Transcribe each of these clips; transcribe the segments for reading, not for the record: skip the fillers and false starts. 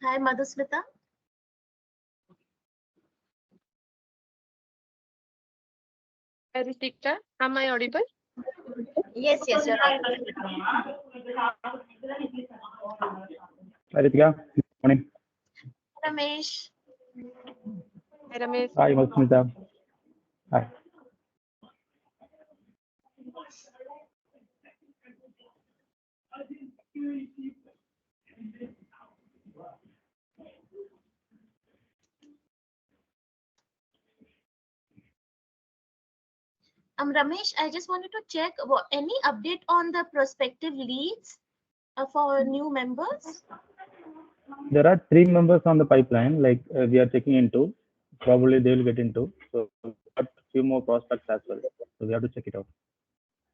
Hi, Madhusmita. Hi, Ritika. Am I audible? Yes, yes, you're audible. Hi, Ritika. Good morning. Ramesh. Hi, Ramesh. Hi, Madhusmita. Hi. Ramesh, I just wanted to check any update on the prospective leads for new members? There are 3 members on the pipeline. Like we are checking into. Probably they will get into. So got few more prospects as well. So we have to check it out.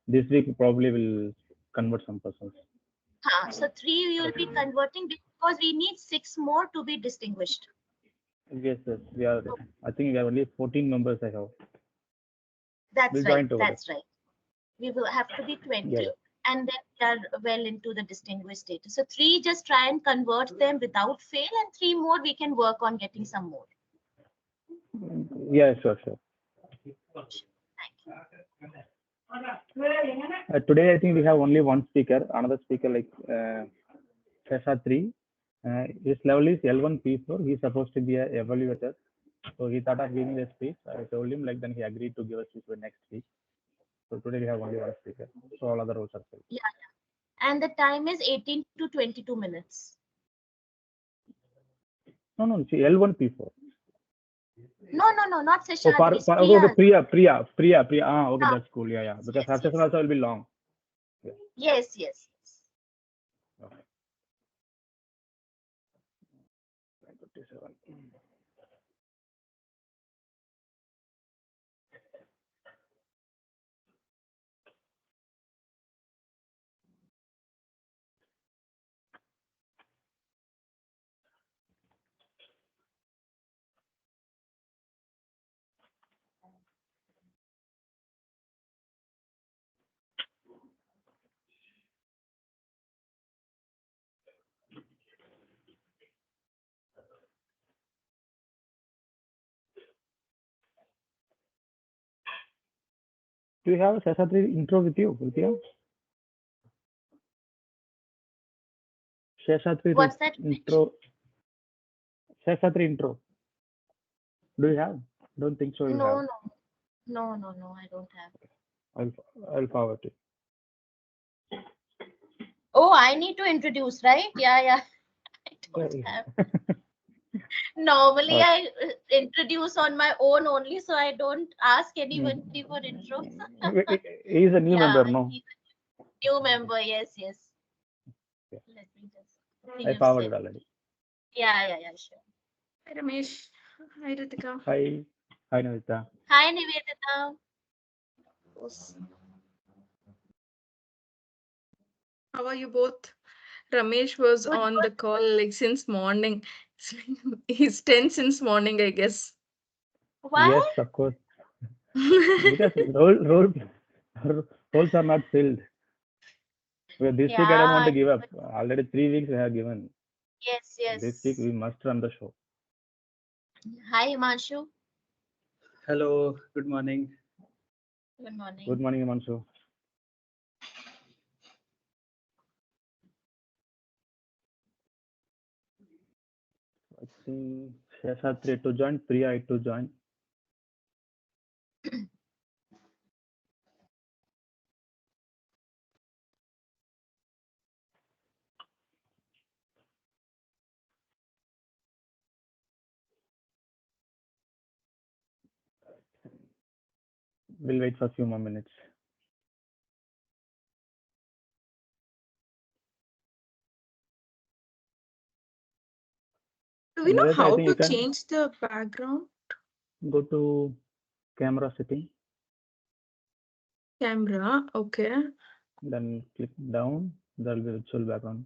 This week probably will convert some persons. So 3 you will be converting because we need 6 more to be distinguished. Yes, yes. We are. I think we have only 14 members I have. That's We'll right. join together. That's right. We will have to be 20, Yeah. and then we are well into the distinguished status. So 3, just try and convert them without fail, and 3 more we can work on getting some more. Yeah, sure, sure. Thank you. Today I think we have only one speaker. Another speaker like Shesha3. His level is L1P4. He's supposed to be a evaluator. So he thought of giving a speech. I told him like then he agreed to give a speech for next week. So today we have only one speaker. So all other roles are filled. Yeah, yeah. And the time is 18 to 22 minutes. No, see L1P4. No, not Oh, Seshadri. okay, Priya. Okay, that's cool. Yeah. Because her Yes, session also will be long. Yeah. yes. Okay. 57. Do you have a Shesha3 intro with you, Priya? Shesha3 What's that? intro. Shesha3 intro. Do you have? Don't think so. You have. No, I don't have. I'll forward it. Oh, I need to introduce, right? Yeah. I don't have. Normally, I introduce on my own only, so I don't ask anybody for intro. He's a new member, no? He's a new member, yes. Yeah. Let me just. I forwarded already. Yeah, sure. Hi, Ramesh. Hi, Ritika. Hi, Navita. Hi, Nivedita. How are you both? Ramesh was Good, on the call like since morning. He's 10 since morning, I guess. Why? Yes, of course. Because roles are not filled. Well, this week I don't want to give up. Already 3 weeks we have given. Yes. This week we must run the show. Hi, Himanshu. Hello, good morning. Good morning. Good morning, Himanshu. I think Shesha3 to join, Priya to join. We'll wait for a few more minutes. Do we know Navita, I how think you to can change the background? go to camera setting, Camera, okay. then click down. There will be virtual background.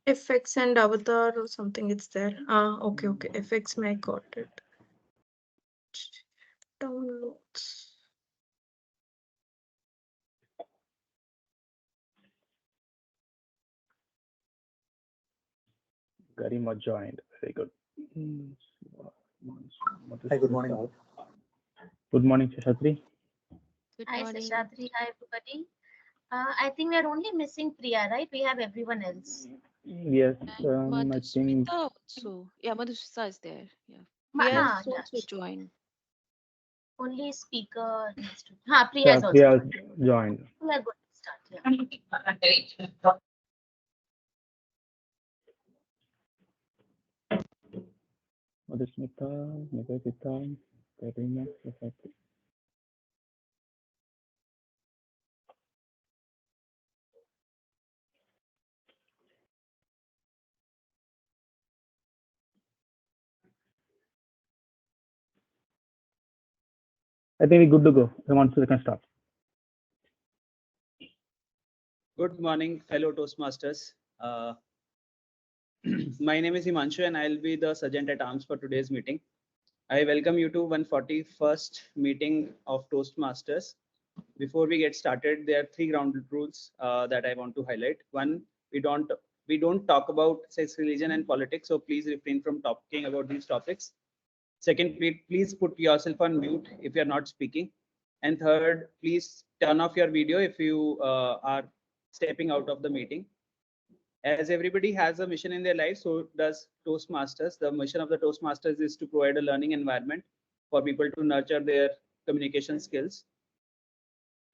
FX and avatar or something, it's there. Okay. FX, I got it. Downloads. Garima joined. Very good. Hi, good morning all. Good morning, Shashatri. Good Hi, morning. Seshadri. Hi, everybody. I think we're only missing Priya, right? We have everyone else. Yes, I think. Madhusmita also. Yeah, Madhusmita is there. Yeah. Ma- Priya ha, is yeah, also joined. only speaker needs to. Ha, Priya is also. Priya joined. joined. We are going to start. Yeah. Madhusmita, Nivedita, Garima, Shashatri. I think we're good to go. We can start. Good morning, fellow Toastmasters. My name is Himanshu and I'll be the Sergeant at Arms for today's meeting. I welcome you to 141st meeting of Toastmasters. Before we get started, there are 3 ground rules that I want to highlight. One, we don't talk about sex, religion, and politics, so please refrain from talking about these topics. Second, please put yourself on mute if you're not speaking. And third, please turn off your video if you are stepping out of the meeting. As everybody has a mission in their life, so does Toastmasters. The mission of the Toastmasters is to provide a learning environment for people to nurture their communication skills.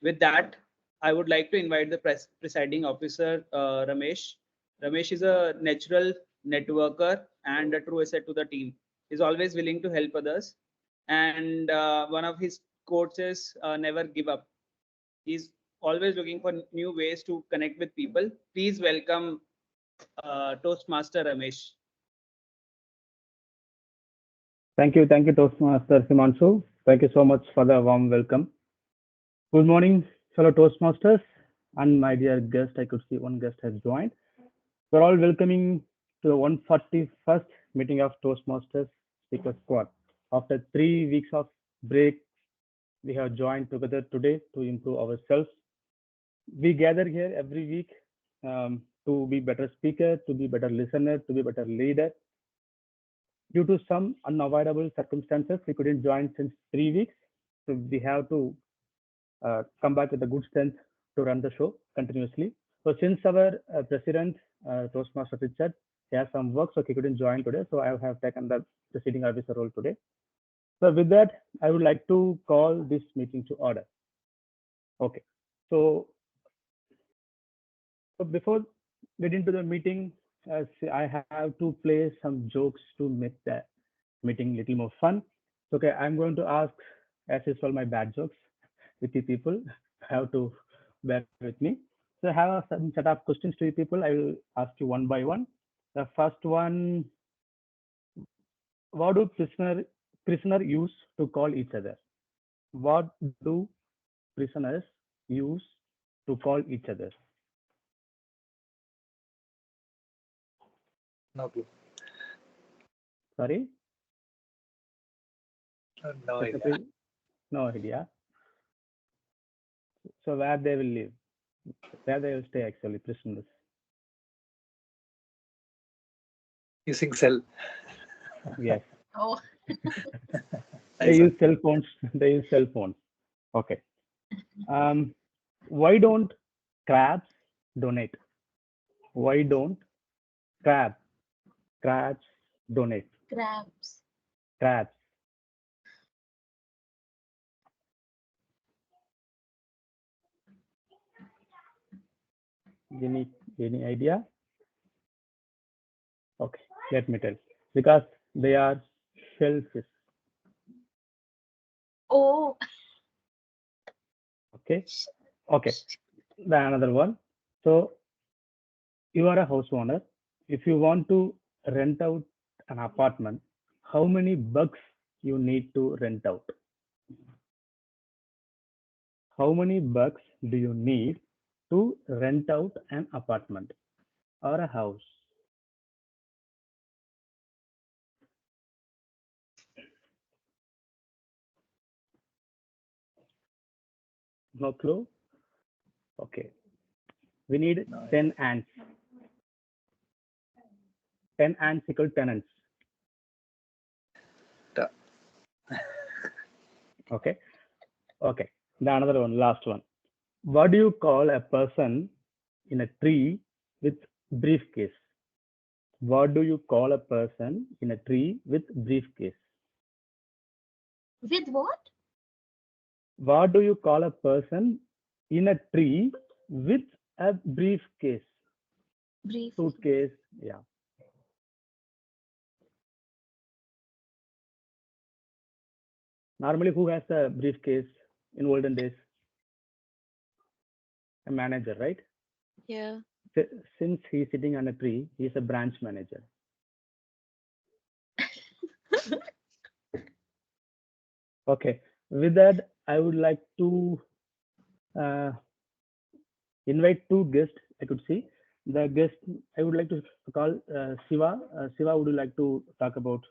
With that, I would like to invite the presiding officer, Ramesh. Ramesh is a natural networker and a true asset to the team. He's always willing to help others. And one of his quotes is never give up. He's always looking for new ways to connect with people. Please welcome Toastmaster Ramesh. Thank you, Toastmaster Himanshu. Thank you so much for the warm welcome. Good morning, fellow Toastmasters, and my dear guest. I could see one guest has joined. We're all welcoming to the 141st meeting of Toastmasters Speaker Squad. After 3 weeks of break, we have joined together today to improve ourselves. We gather here every week to be better speaker, to be better listener, to be better leader. Due to some unavoidable circumstances, we couldn't join since 3 weeks. So we have to come back with a good strength to run the show continuously. So since our president, Toastmaster Richard, he has some work, so he couldn't join today. So I have taken the presiding officer role today. So with that, I would like to call this meeting to order. Okay. So before getting to the meeting, I have to play some jokes to make the meeting a little more fun. Okay, I'm going to ask, as usual, my bad jokes with you people. Have to bear with me. So I have a certain set of questions to you people. I will ask you one by one. The first one: what do prisoner use to call each other? What do prisoners use to call each other? No clue. Sorry? No idea. No idea. So where they will live? Where they will stay actually, prisoners? Using cell. Yes. Oh, They use cell phones. They use cell phones. Okay. Why don't crabs donate? Why don't crabs donate? crabs. Crabs. Any idea? Okay, let me tell. Because they are shellfish. Oh, Okay. Okay. Then another one. So you are a house owner. If you want to rent out an apartment, how many bucks you need to rent out? How many bucks do you need to rent out an apartment or a house? No clue? Okay. We need 10 ants. 10 ants equal 10 ants? Duh. Okay. Okay. The another one, last one. What do you call a person in a tree with briefcase? What do you call a person in a tree with briefcase? With what? What do you call a person in a tree with a briefcase? Brief. Suitcase, yeah. Normally, who has a briefcase in olden days? A manager, right? Yeah. Since he's sitting on a tree, he's a branch manager. Okay. With that, I would like to invite two guests. I could see the guest. I would like to call Shiva. Shiva, would you like to talk about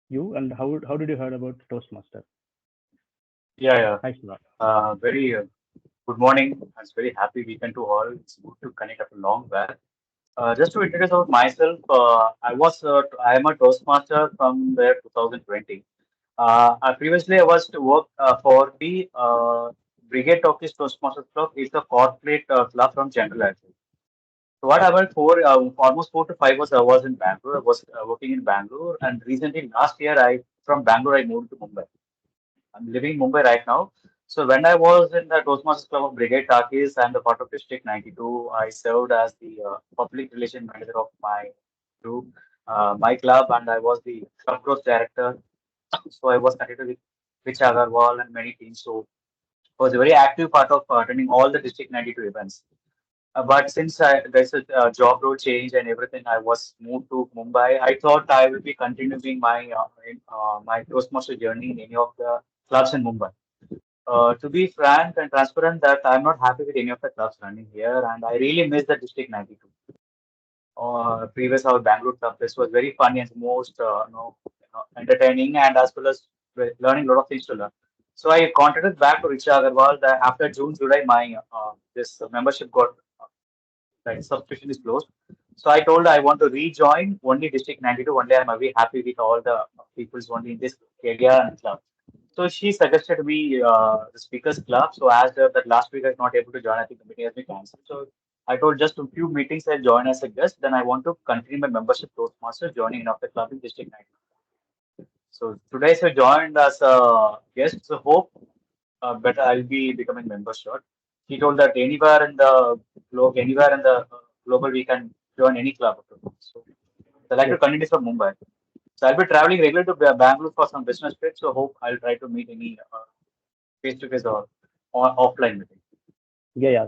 you and how did you heard about Toastmaster? Yeah. Hi, Shiva. Very good morning. I was very happy weekend to all. It's good to connect after a long while. Just to introduce about myself, I am a Toastmaster from the 2020. Previously, I was to work for the Brigade Talkies Toastmasters Club. It's a corporate club from General Electric. So what happened for almost 4 to 5 years, I was in Bangalore. I was working in Bangalore, and recently last year, I from Bangalore I moved to Mumbai. I'm living in Mumbai right now. So when I was in the Toastmasters Club of Brigade Takis and the part of District 92, I served as the public relation manager of my group, my club, and I was the club growth director. So I was connected with Rich Agarwal and many teams. So I was a very active part of attending all the District 92 events. But since there's a job role change and everything, I was moved to Mumbai. I thought I will be continuing my Toastmaster journey in any of the clubs in Mumbai. To be frank and transparent, that I'm not happy with any of the clubs running here, and I really miss the District 92. Previous our Bangalore club, this was very funny and most entertaining, and as well as learning a lot of things to learn. So I contacted back to Richa Agarwal that after June, July, my this membership got like subscription is closed. So I told I want to rejoin only District 92. Only I'm very happy with all the people's only in this area and club. So she suggested me the speakers club. So as that last week I was not able to join, I think the meeting has been cancelled. So I told just a few meetings I'll join as a guest. Then I want to continue my membership Toastmaster joining of the club in District 92. So today I joined as a guest. So hope better I'll be becoming member short. He told that anywhere in the global, we can join any club. So I like to continue from Mumbai. So I'll be traveling regularly to Bangalore for some business trips. So hope I'll try to meet any face-to-face or offline meeting. Yeah.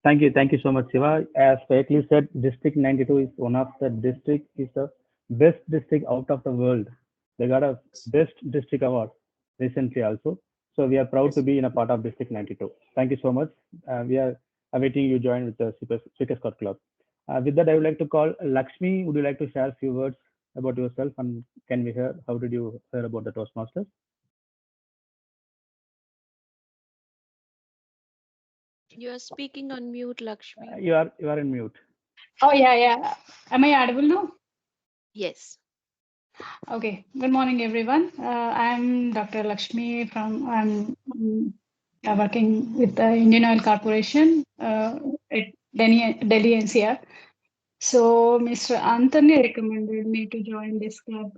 Thank you so much, Shiva. As correctly said, District 92 is one of the district, is the best district out of the world. They got a best district award recently also. So we are proud to be in a part of District 92. Thank you so much. We are awaiting you join with the Speakers Court Club. With that, I would like to call Lakshmi. Would you like to share a few words about yourself, and can we hear how did you hear about the Toastmasters? You are speaking on mute, Lakshmi. You are in mute. Oh, yeah. Am I audible now? Yes. Okay. Good morning, everyone. I'm Dr. Lakshmi I'm working with the Indian Oil Corporation at Delhi NCR. So Mr. Anthony recommended me to join this club.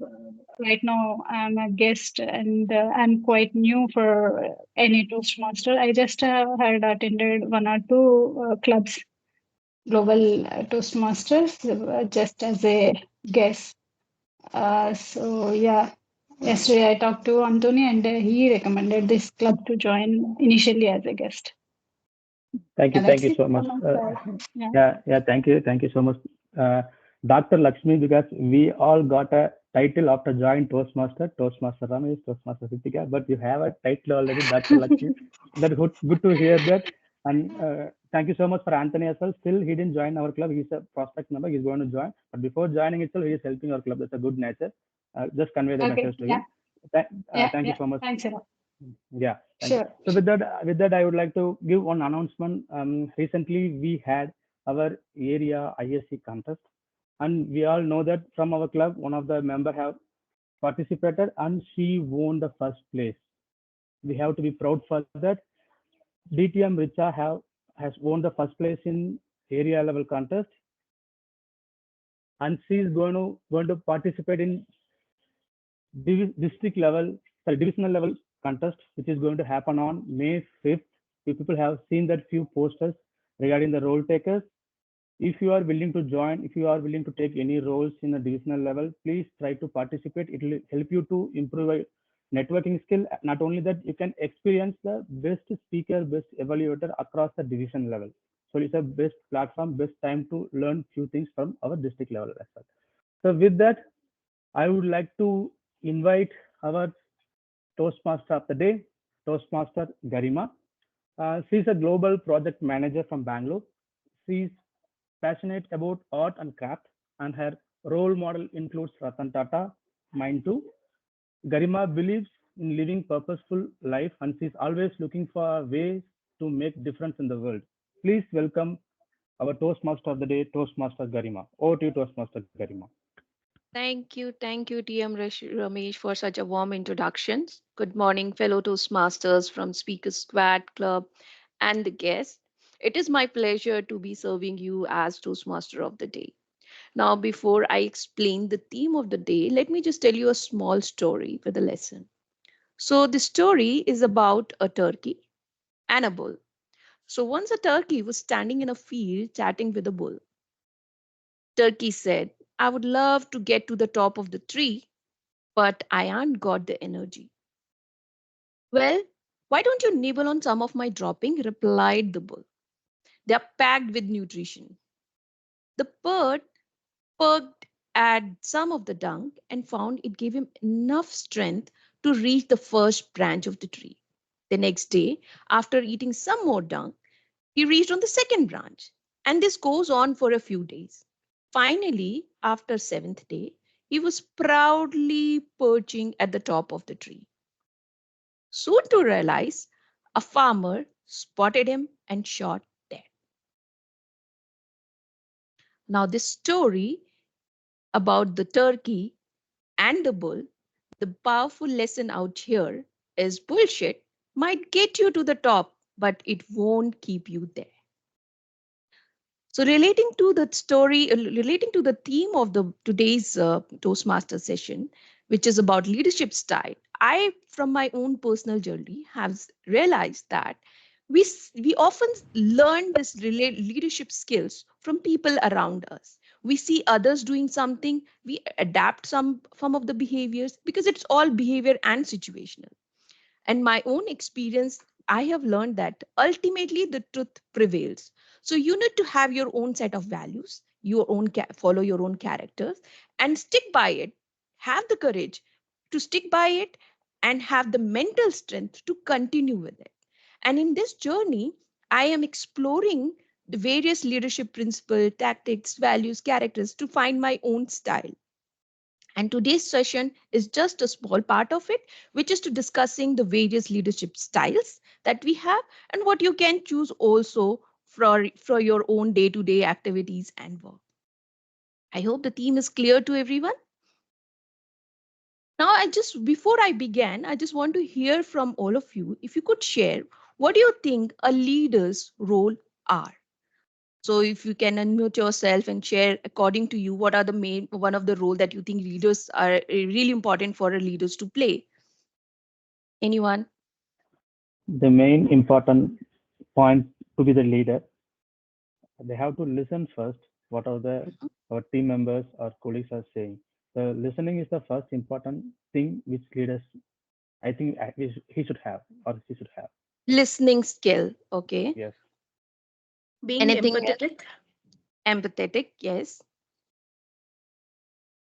Right now, I'm a guest and I'm quite new for any Toastmaster. I just had attended one or two clubs, global Toastmasters, just as a guest. So yeah, yesterday I talked to Anthony and he recommended this club to join initially as a guest. Thank you so much. Thank you so much, Dr. Lakshmi, because we all got a title after joining Toastmaster Ramesh, Toastmaster Sitika, but you have a title already, Dr. Lakshmi. That's good to hear that. And thank you so much for Anthony as well. Still, he didn't join our club. He's a prospect member. He's going to join. But before joining itself, he is helping our club. That's a good nature. Just convey the message to him. Thank you so much. Thanks a lot. Yeah. Sure. So with that, I would like to give one announcement. Recently, we had our area ISC contest. And we all know that from our club, one of the member have participated and she won the first place. We have to be proud for that. DTM Richa has won the first place in area level contest, and she is going to participate in district level, sorry, divisional level contest, which is going to happen on May 5th. People have seen that few posters regarding the role takers. If you are willing to join, if you are willing to take any roles in the divisional level, please try to participate. It will help you to improve your networking skill. Not only that, you can experience the best speaker, best evaluator across the division level. So it's a best platform, best time to learn few things from our district level as well. So with that, I would like to invite our Toastmaster of the day, Toastmaster Garima. She's a global project manager from Bangalore. She's passionate about art and craft, and her role model includes Ratan Tata, mine too. Garima believes in living purposeful life, and she's always looking for ways to make difference in the world. Please welcome our Toastmaster of the day, Toastmaster Garima. Over to you, Toastmaster Garima. Thank you, TM Ramesh, for such a warm introduction. Good morning, fellow Toastmasters from Speaker Squad Club and the guests. It is my pleasure to be serving you as Toastmaster of the day. Now, before I explain the theme of the day, let me just tell you a small story with a lesson. So, the story is about a turkey and a bull. So, once a turkey was standing in a field chatting with a bull. Turkey said, I would love to get to the top of the tree, but I ain't got the energy. Well, why don't you nibble on some of my dropping? Replied the bull. They are packed with nutrition. The bird perked at some of the dung and found it gave him enough strength to reach the first branch of the tree. The next day, after eating some more dung, he reached on the second branch. And this goes on for a few days. Finally, after seventh day, he was proudly perching at the top of the tree. Soon to realize, a farmer spotted him and shot dead. Now, this story about the turkey and the bull, the powerful lesson out here is bullshit might get you to the top, but it won't keep you there. So relating to the story, relating to the theme of the today's Toastmaster session, which is about leadership style, I, from my own personal journey, have realized that we often learn this leadership skills from people around us. We see others doing something, we adapt some of the behaviors because it's all behavior and situational. And my own experience, I have learned that ultimately the truth prevails. So you need to have your own set of values, your own follow your own characters and stick by it. Have the courage to stick by it and have the mental strength to continue with it. And in this journey, I am exploring the various leadership principles, tactics, values, characters to find my own style. And today's session is just a small part of it, which is to discussing the various leadership styles that we have and what you can choose also for your own day-to-day activities and work. I hope the theme is clear to everyone. Now, before I begin, I just want to hear from all of you. If you could share, what do you think a leader's role are? So if you can unmute yourself and share according to you, what are the one of the role that you think leaders are really important for leaders to play? Anyone? The main important point to be the leader, they have to listen first. What are our team members or colleagues are saying? The listening is the first important thing which leaders, I think, he should have or she should have. Listening skill. Okay. Yes. Being Anything empathetic. Empathetic. Yes.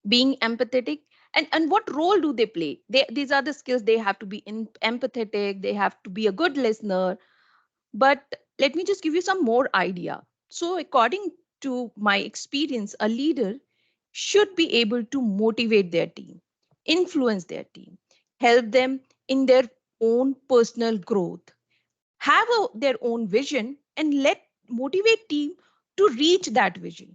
Being empathetic. And what role do they play? These are the skills. They have to be empathetic. They have to be a good listener. But let me just give you some more idea. So according to my experience, a leader should be able to motivate their team, influence their team, help them in their own personal growth, have their own vision, and let motivate team to reach that vision.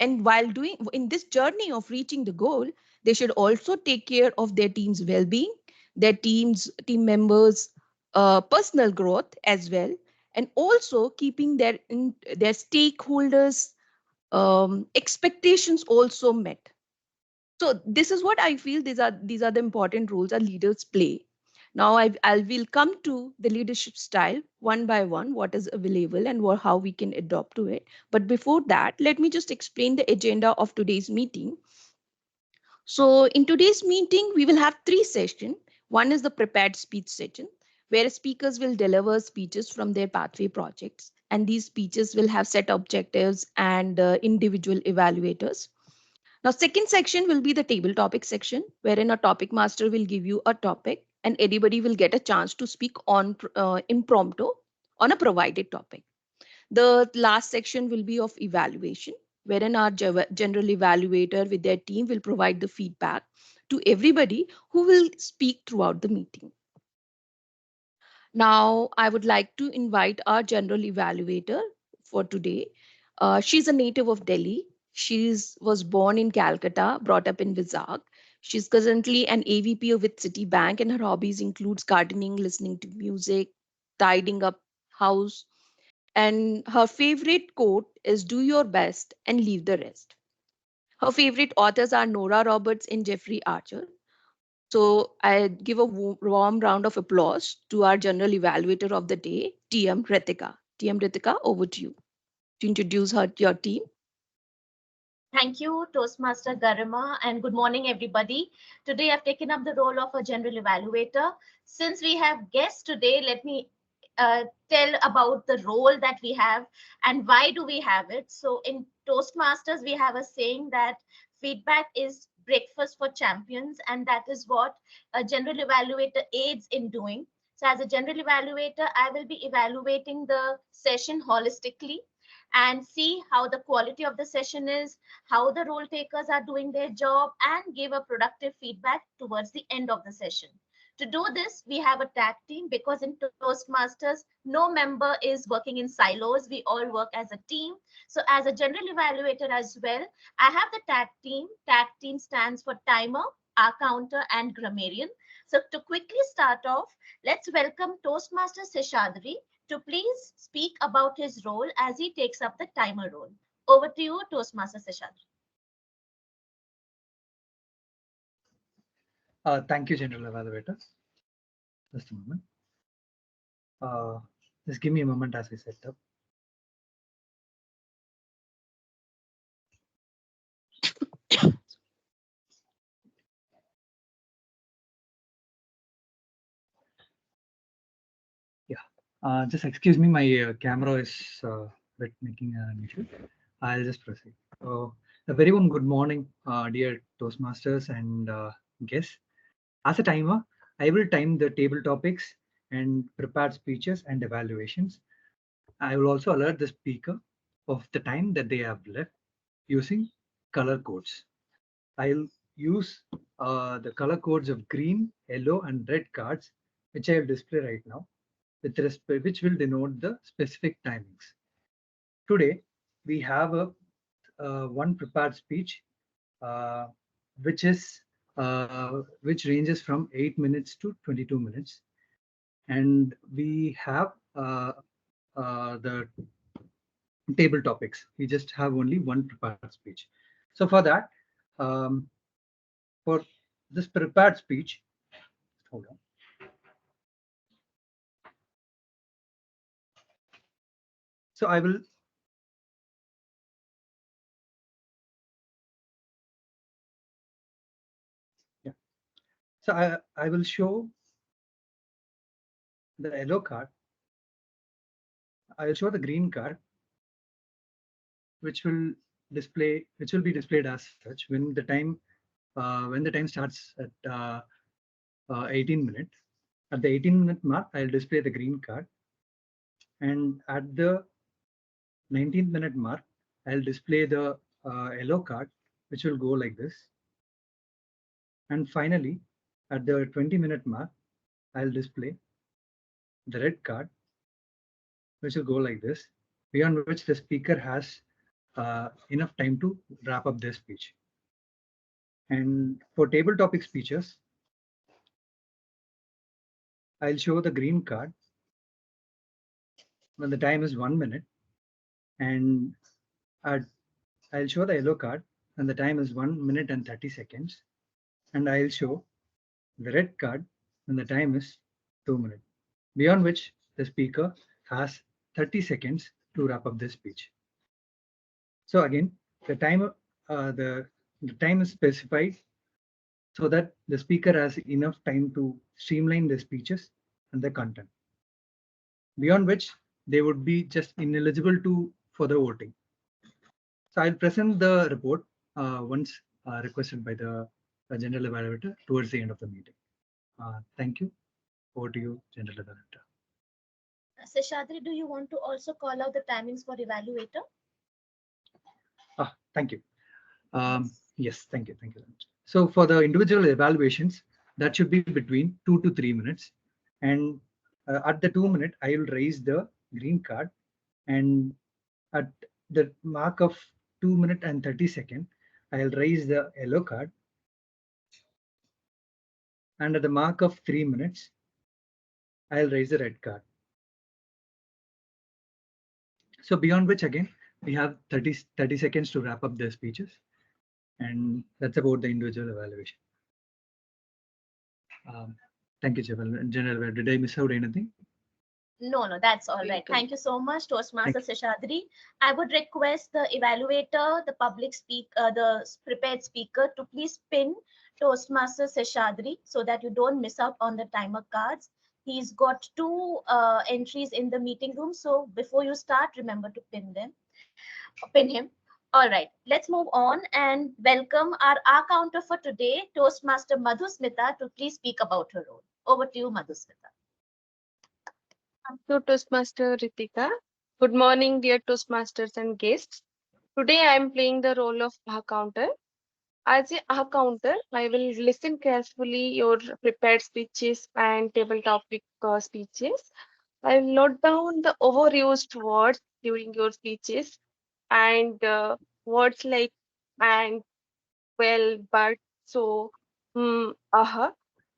And while doing in this journey of reaching the goal, they should also take care of their team's well-being, their team members' personal growth as well, and also keeping their stakeholders' expectations also met. So this is what I feel these are the important roles our leaders play. Now I will come to the leadership style one by one, what is available and how we can adopt to it. But before that, let me just explain the agenda of today's meeting. So in today's meeting, we will have 3 sessions. One is the prepared speech session, where speakers will deliver speeches from their pathway projects. And these speeches will have set objectives and individual evaluators. Now, second section will be the table topic section, wherein a topic master will give you a topic and anybody will get a chance to speak on impromptu on a provided topic. The last section will be of evaluation, wherein our general evaluator with their team will provide the feedback to everybody who will speak throughout the meeting. Now, I would like to invite our general evaluator for today. She's a native of Delhi. She was born in Calcutta, brought up in Vizag. She's currently an AVP with Citibank, and her hobbies includes gardening, listening to music, tidying up house. And her favorite quote is "Do your best and leave the rest." Her favorite authors are Nora Roberts and Jeffrey Archer. So I give a warm round of applause to our general evaluator of the day, TM Ritika. TM Ritika, over to you to introduce your team. Thank you, Toastmaster Garima, and good morning, everybody. Today, I've taken up the role of a general evaluator. Since we have guests today, let me tell about the role that we have and why do we have it. So in Toastmasters, we have a saying that feedback is breakfast for champions, and that is what a general evaluator aids in doing. So as a general evaluator, I will be evaluating the session holistically and see how the quality of the session is, how the role takers are doing their job, and give a productive feedback towards the end of the session. To do this, we have a tag team because in Toastmasters, no member is working in silos. We all work as a team. So as a general evaluator as well, I have the tag team. Tag team stands for timer, our counter, and grammarian. So to quickly start off, let's welcome Toastmaster Seshadri to please speak about his role as he takes up the timer role. Over to you, Toastmaster Seshadri. Thank you, General Evaluator. Just a moment. Just give me a moment as we set up. Yeah, just excuse me, my camera is bit making an issue. I'll just proceed. A very warm good morning, dear Toastmasters and guests. As a timer, I will time the table topics and prepare speeches and evaluations. I will also alert the speaker of the time that they have left using color codes. I'll use the color codes of green, yellow, and red cards, which I will display right now, which will denote the specific timings. Today, we have a one prepared speech, which ranges from 8 minutes to 22 minutes. And we have the table topics. We just have only one prepared speech. So for that, for this prepared speech, hold on. So I will So I will show the yellow card. I will show the green card, which will be displayed as such when the time starts at 18 minutes. At the 18-minute mark, I'll display the green card, and at the 19th minute mark, I'll display the yellow card, which will go like this. And finally, at the 20-minute mark, I'll display the red card, which will go like this, beyond which the speaker has enough time to wrap up their speech. And for table topic speeches, I'll show the green card when the time is 1 minute, and I'll show the yellow card when the time is 1 minute and 30 seconds, and I'll show the red card when the time is 2 minutes, beyond which the speaker has 30 seconds to wrap up the speech. So again, the time is specified so that the speaker has enough time to streamline the speeches and the content, beyond which they would be just ineligible for the voting. So I'll present the report once requested by the general evaluator towards the end of the meeting. Thank you. Over to you, general evaluator. Seshadri, do you want to also call out the timings for evaluator? Thank you. Yes, thank you. Thank you very much. So for the individual evaluations, that should be between 2 to 3 minutes. And at the 2 minute, I will raise the green card. And at the mark of 2 minutes and 30 seconds, I'll raise the yellow card. And at the mark of 3 minutes, I'll raise the red card. So beyond which, again, we have 30 seconds to wrap up their speeches. And that's about the individual evaluation. Thank you, General. Did I miss out anything? No, that's all right. Thank you so much, Toastmaster Seshadri. I would request the evaluator, the public speaker, the prepared speaker to please pin Toastmaster Seshadri so that you don't miss out on the timer cards. He's got 2 entries in the meeting room. So before you start, remember to pin him. All right, let's move on and welcome our counter for today, Toastmaster Madhusmita, to please speak about her role. Over to you, Madhusmita. Thank you, Toastmaster Ritika. Good morning, dear Toastmasters and guests. Today I am playing the role of counter. As a counter, I will listen carefully your prepared speeches and table topic speeches. I will note down the overused words during your speeches and words like and, well, but, so,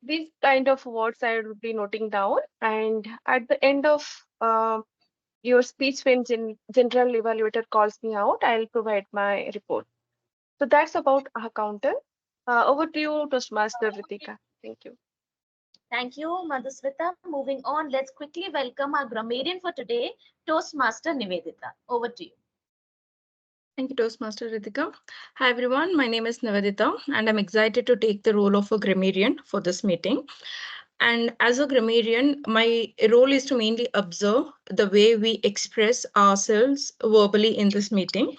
these kind of words I will be noting down. And at the end of your speech, when general evaluator calls me out, I'll provide my report. So that's about a counter. Over to you, Toastmaster Ritika. Thank you. Thank you, Madhusmita. Moving on, let's quickly welcome our grammarian for today, Toastmaster Nivedita. Over to you. Thank you, Toastmaster Ritika. Hi, everyone. My name is Nivedita, and I'm excited to take the role of a grammarian for this meeting. And as a grammarian, my role is to mainly observe the way we express ourselves verbally in this meeting.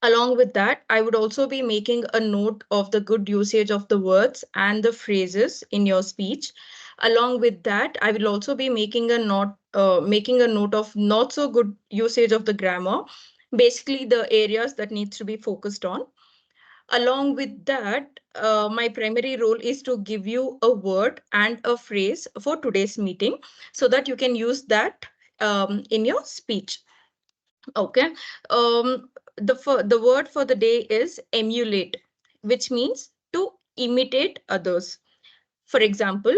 Along with that, I would also be making a note of the good usage of the words and the phrases in your speech. Along with that, I will also be making a note of not so good usage of the grammar, basically the areas that needs to be focused on. Along with that, my primary role is to give you a word and a phrase for today's meeting so that you can use that in your speech. Okay. The word for the day is emulate, which means to imitate others. For example,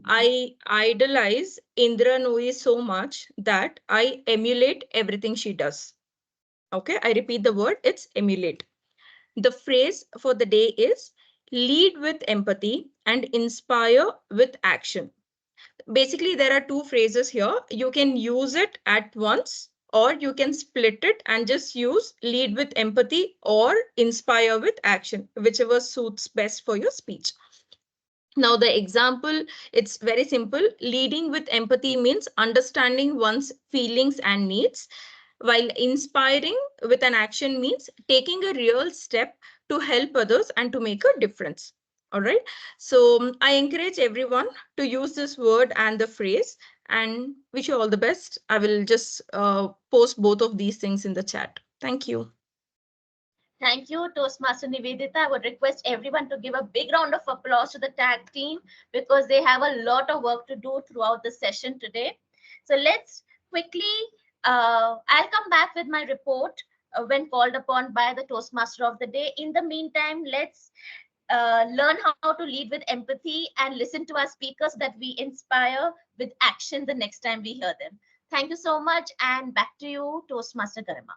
I idolize Indra Nooyi so much that I emulate everything she does. Okay, I repeat the word, it's emulate. The phrase for the day is lead with empathy and inspire with action. Basically, there are 2 phrases here. You can use it at once, or you can split it and just use lead with empathy or inspire with action, whichever suits best for your speech. Now, the example, it's very simple. Leading with empathy means understanding one's feelings and needs, while inspiring with an action means taking a real step to help others and to make a difference. All right. So I encourage everyone to use this word and the phrase and wish you all the best. I will just post both of these things in the chat. Thank you. Thank you, Toastmaster Nivedita. I would request everyone to give a big round of applause to the tag team because they have a lot of work to do throughout the session today. So let's quickly, I'll come back with my report when called upon by the Toastmaster of the day. In the meantime, let's learn how to lead with empathy and listen to our speakers that we inspire with action the next time we hear them. Thank you so much, and back to you, Toastmaster Garima.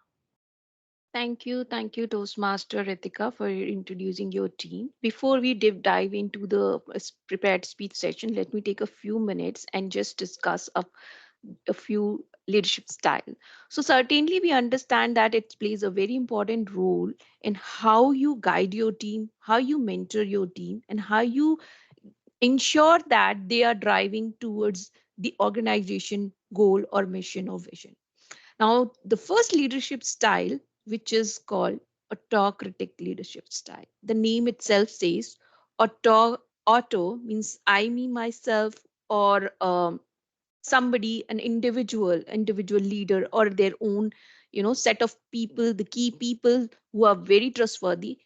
Thank you, Toastmaster Ritika, for introducing your team. Before we dive into the prepared speech session, let me take a few minutes and just discuss a few leadership style. So certainly we understand that it plays a very important role in how you guide your team, how you mentor your team, and how you ensure that they are driving towards the organization goal or mission or vision. Now, the first leadership style, which is called autocratic leadership style, the name itself says auto means I, me, myself, or somebody, an individual leader, or their own, set of people, the key people who are very trustworthy.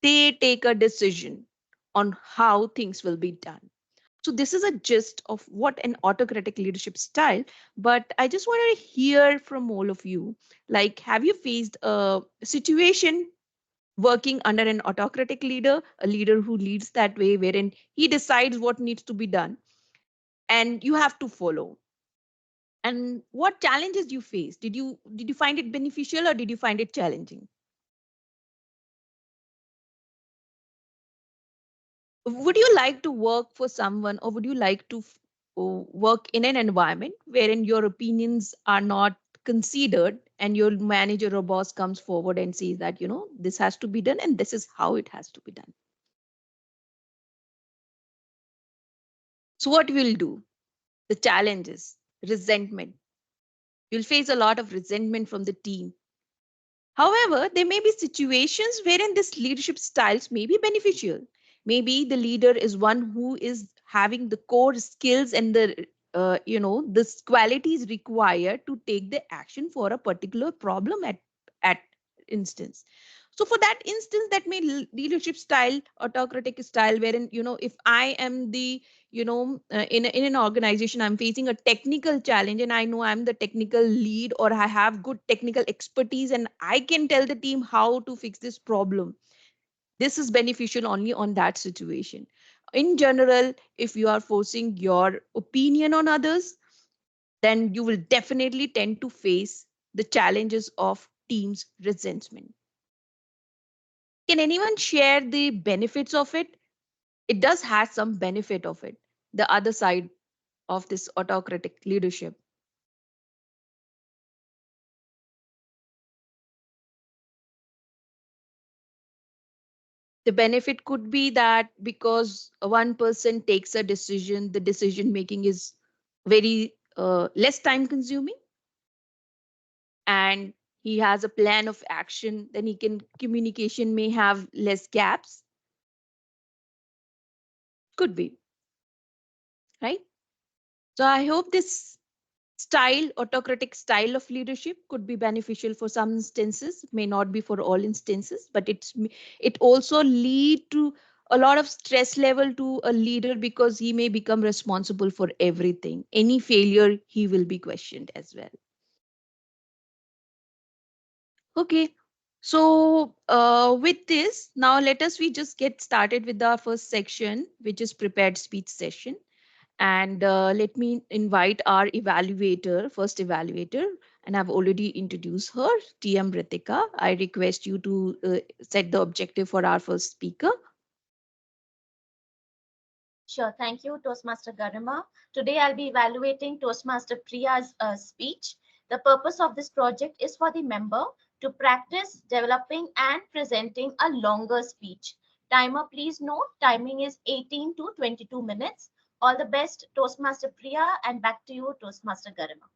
They take a decision on how things will be done. So this is a gist of what an autocratic leadership style. But I just want to hear from all of you. Like, have you faced a situation working under an autocratic leader, a leader who leads that way, wherein he decides what needs to be done and you have to follow? And what challenges you faced? Did you find it beneficial or did you find it challenging? Would you like to work for someone, or would you like to work in an environment wherein your opinions are not considered and your manager or boss comes forward and says that, this has to be done and this is how it has to be done? So what we'll do, the challenges, resentment. You'll face a lot of resentment from the team. However, there may be situations wherein this leadership styles may be beneficial. Maybe the leader is one who is having the core skills and the qualities required to take the action for a particular problem at instance. So for that instance, that may leadership style, autocratic style, wherein, if I am the, in an organization, I'm facing a technical challenge and I know I'm the technical lead, or I have good technical expertise and I can tell the team how to fix this problem. This is beneficial only on that situation. In general, if you are forcing your opinion on others, then you will definitely tend to face the challenges of team's resentment. Can anyone share the benefits of it? It does have some benefit of it, the other side of this autocratic leadership. The benefit could be that because one person takes a decision, the decision making is very less time consuming, and he has a plan of action, then he can communication may have less gaps. Could be, right? So I hope this style, autocratic style of leadership could be beneficial for some instances, may not be for all instances, but it also lead to a lot of stress level to a leader because he may become responsible for everything. Any failure, he will be questioned as well. Okay. So with this, now let us we just get started with our first section, which is prepared speech session. And let me invite our evaluator, first evaluator, and I've already introduced her, TM Ritika. I request you to set the objective for our first speaker. Sure, thank you, Toastmaster Garima. Today I'll be evaluating Toastmaster Priya's speech. The purpose of this project is for the member to practice developing and presenting a longer speech. Timer, please note, timing is 18 to 22 minutes. All the best, Toastmaster Priya, and back to you, Toastmaster Garima.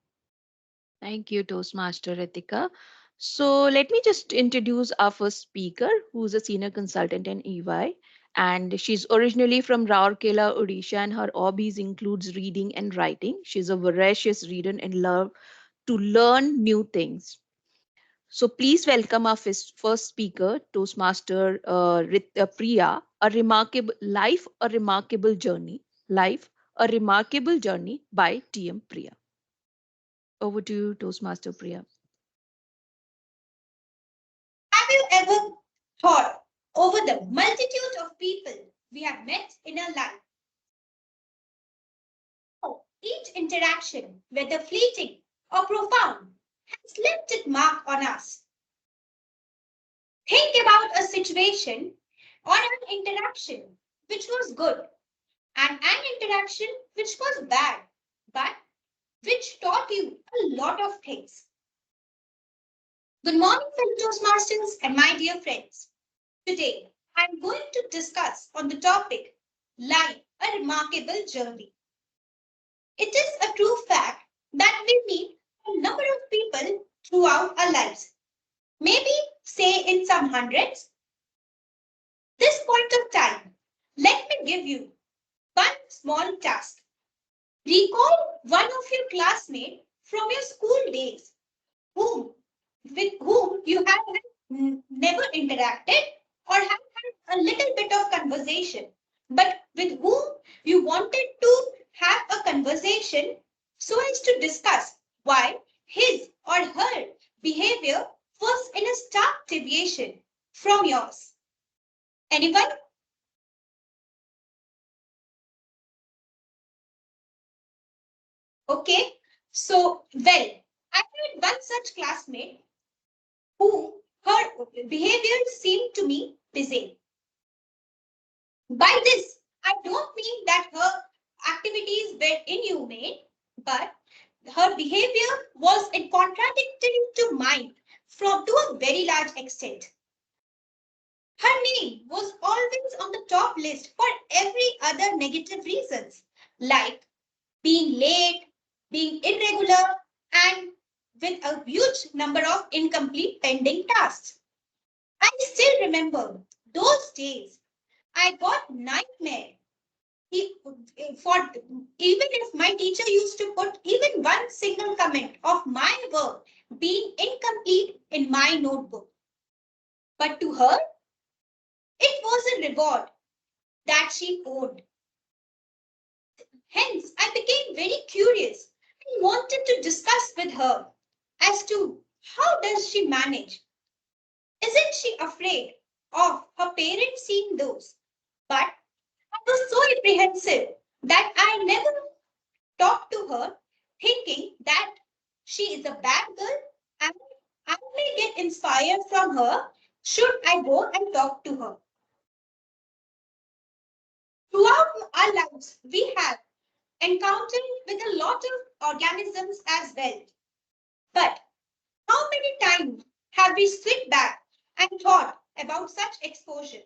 Thank you, Toastmaster Ritika. So let me just introduce our first speaker, who's a senior consultant in EY. And she's originally from Rourkela, Odisha, and her hobbies includes reading and writing. She's a voracious reader and love to learn new things. So please welcome our first speaker, Toastmaster Priya, a remarkable journey, life, a remarkable journey by TM Priya. Over to you, Toastmaster Priya. people we have met in our life. Each interaction, whether fleeting or profound, has left its mark on us. Think about a situation or an interaction which was good and an interaction which was bad, but which taught you a lot of things. Good morning, fellow Toastmasters and my dear friends. Today, I'm going to discuss on the topic, Life, a Remarkable Journey. It is a true fact that we meet a number of people throughout our lives. Maybe, say, in some hundreds. This point of time, let me give you one small task. Recall one of your classmates from your school days with whom you have never interacted or have had a little bit of conversation, but with whom you wanted to have a conversation so as to discuss why his or her behavior was in a stark deviation from yours. Anyone? Okay, so well, I had one such classmate who her behavior seemed to me bizarre. By this, I don't mean that her activities were inhumane, but her behavior was contradictory to mine to a very large extent. Her name was always on the top list for every other negative reasons, like being late, being irregular, and with a huge number of incomplete pending tasks. I still remember those days. I got nightmare. Even if my teacher used to put even one single comment of my work being incomplete in my notebook. But to her, it was a reward that she owed. Hence, I became very curious and wanted to discuss with her as to how does she manage. Isn't she afraid of her parents seeing those? But I was so apprehensive that I never talked to her, thinking that she is a bad girl and I may get inspired from her should I go and talk to her. Throughout our lives, we have encountered with a lot of organisms as well. But how many times have we sit back and thought about such exposure?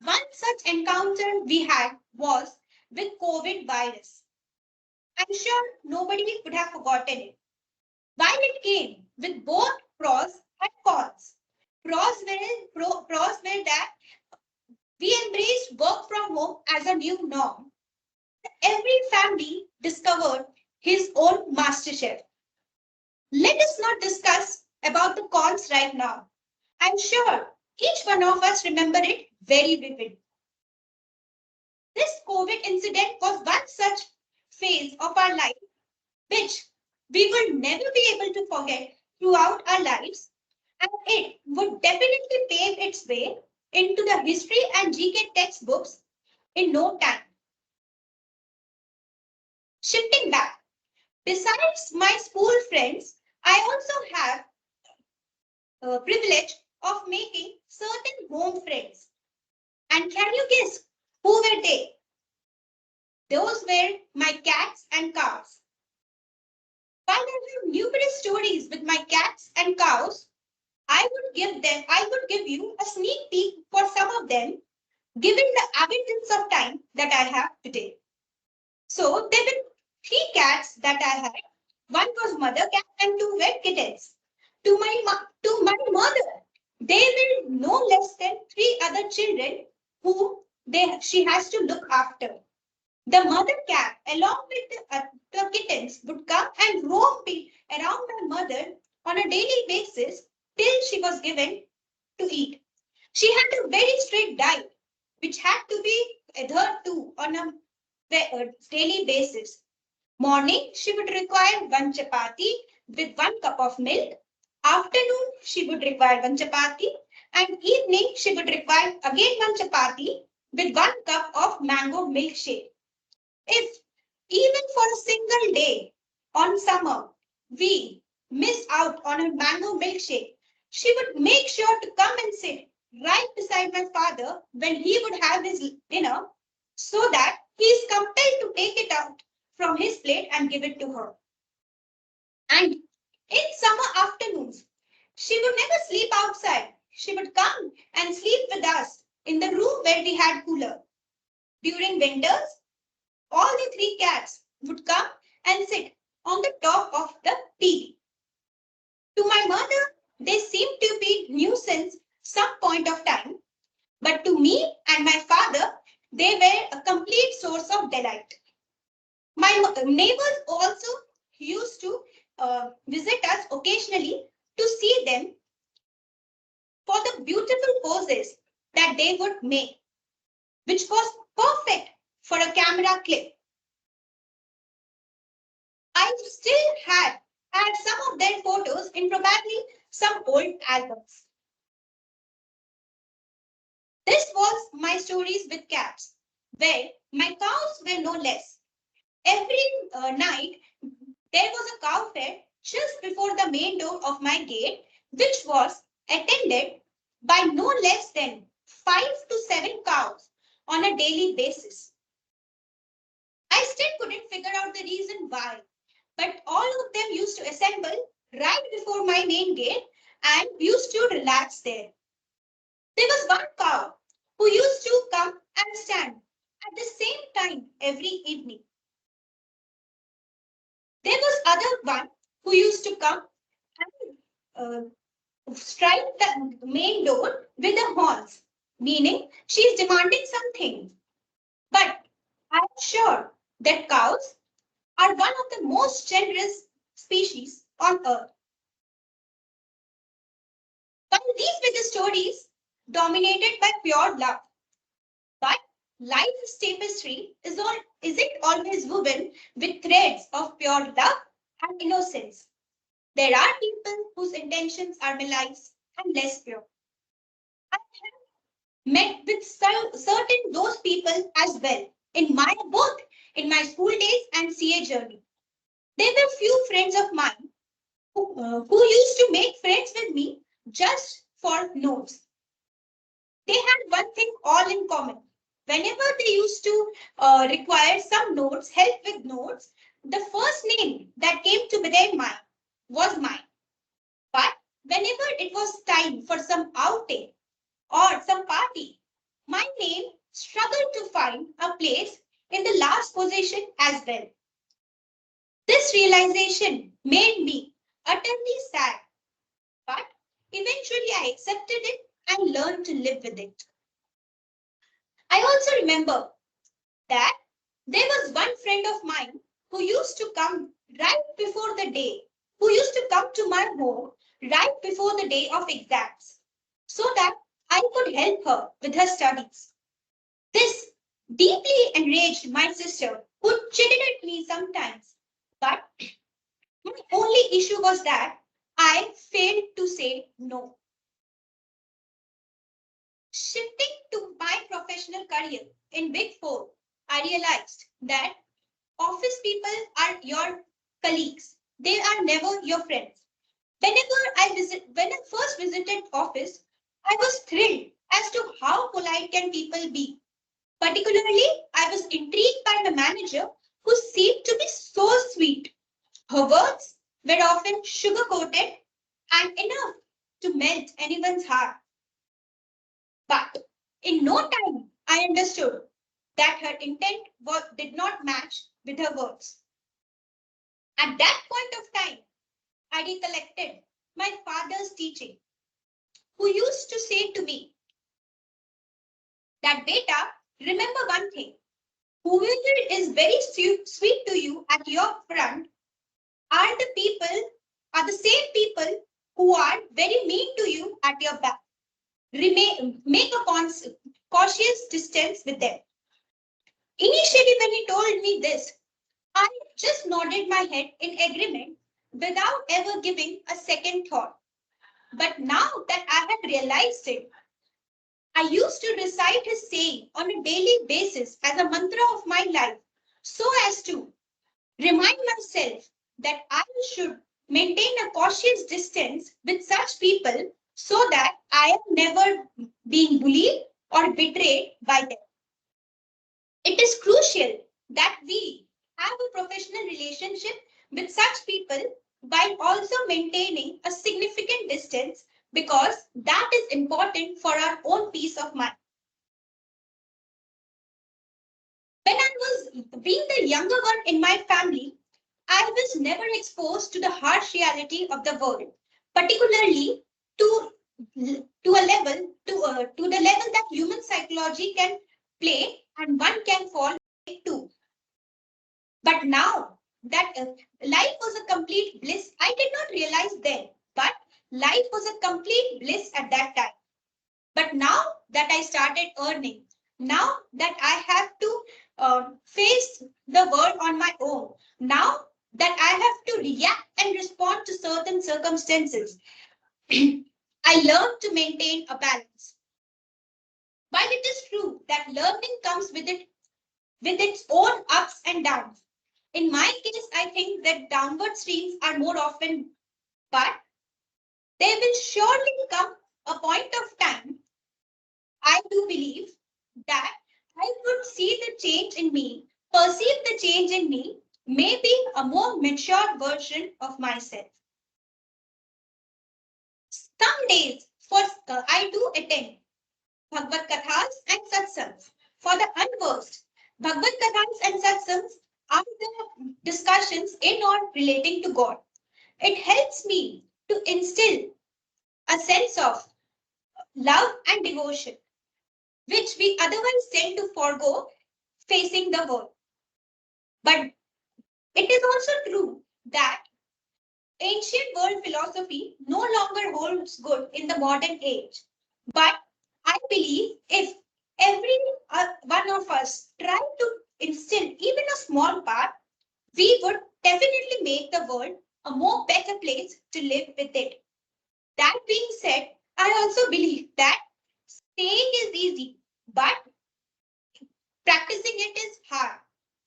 One such encounter we had was with COVID virus. I'm sure nobody would have forgotten it. While it came with both pros and cons. Pros were that we embraced work from home as a new norm. Every family discovered his own master chef. Let us not discuss about the cons right now. I'm sure each one of us remember it very vivid. This COVID incident was one such phase of our life which we will never be able to forget throughout our lives, and it would definitely pave its way into the history and GK textbooks in no time. Shifting back, besides my school friends, I also have a privilege of making certain home friends. And can you guess who were they? Those were my cats and cows. While I have numerous stories with my cats and cows, I would give you a sneak peek for some of them, given the abundance of time that I have today. So there were 3 cats that I had. One was mother cat and 2 were kittens. To my mother, there were no less than 3 other children whom she has to look after. The mother cat, along with the kittens, would come and roam around my mother on a daily basis till she was given to eat. She had a very strict diet, which had to be adhered to on a daily basis. Morning, she would require 1 chapati with 1 cup of milk. Afternoon, she would require 1 chapati. and evening she would require again one chapati with 1 cup of mango milkshake. If even for a single day on summer we miss out on a mango milkshake, she would make sure to come and sit right beside my father when he would have his dinner, so that he is compelled to take it out from his plate and give it to her. And in summer afternoons, she would never sleep outside. She would come and sleep with us in the room where we had cooler. During winters, all the 3 cats would come and sit on the top of the TV. To my mother, they seemed to be nuisance some point of time, but to me and my father, they were a complete source of delight. My neighbors also used to visit us occasionally to see them for the beautiful poses that they would make, which was perfect for a camera clip. I still had some of their photos in probably some old albums. This was my stories with cats, where my cows were no less. Every night, there was a cow fair just before the main door of my gate, which was attended by no less than 5 to 7 cows on a daily basis. I still couldn't figure out the reason why, but all of them used to assemble right before my main gate and used to relax there. There was one cow who used to come and stand at the same time every evening. There was other one who used to come and strike the main door with the horns, meaning she is demanding something. But I am sure that cows are one of the most generous species on earth. But these were the stories dominated by pure love. But life's tapestry isn't always woven with threads of pure love and innocence. There are people whose intentions are malicious and less pure. I have met with certain those people as well both in my school days and CA journey. There were few friends of mine who used to make friends with me just for notes. They had one thing all in common. Whenever they used to require some notes, help with notes, the first name that came to their mind was mine. But whenever it was time for some outing or some party, my name struggled to find a place in the last position as well. This realization made me utterly sad, but eventually I accepted it and learned to live with it. I also remember that there was one friend of mine who used to come to my home right before the day of exams so that I could help her with her studies. This deeply enraged my sister, who chitted at me sometimes, but my only issue was that I failed to say no. Shifting to my professional career in Big Four, I realized that office people are your colleagues. They are never your friends. When I first visited office, I was thrilled as to how polite can people be. Particularly, I was intrigued by the manager who seemed to be so sweet. Her words were often sugar-coated and enough to melt anyone's heart. But in no time, I understood that her intent did not match with her words. At that point of time, I recollected my father's teaching, who used to say to me that, "Beta, remember one thing, whoever is very sweet to you at your front are the same people who are very mean to you at your back. Make a cautious distance with them." Initially, when he told me this, I just nodded my head in agreement without ever giving a second thought. But now that I have realized it, I used to recite his saying on a daily basis as a mantra of my life, so as to remind myself that I should maintain a cautious distance with such people so that I am never being bullied or betrayed by them. It is crucial that we have a professional relationship with such people while also maintaining a significant distance because that is important for our own peace of mind. When I was being the younger one in my family, I was never exposed to the harsh reality of the world, particularly to to the level that human psychology can play and one can fall into. But now that life was a complete bliss, I did not realize then, but life was a complete bliss at that time. But now that I started earning, now that I have to face the world on my own, now that I have to react and respond to certain circumstances, I learned to maintain a balance. While it is true that learning comes with its own ups and downs, in my case, I think that downward streams are more often, but there will surely come a point of time, I do believe, that I would see the change in me, perceive the change in me, maybe a more mature version of myself. Some days, I do attend Bhagavad Kathas and Satsangs. For the unversed, Bhagavad Kathas and Satsangs are the discussions in or relating to God. It helps me to instill a sense of love and devotion, which we otherwise tend to forego facing the world. But it is also true that ancient world philosophy no longer holds good in the modern age. But I believe if every one of us try to instill even a small part, we would definitely make the world a more better place to live with it. That being said, I also believe that saying is easy, but practicing it is hard.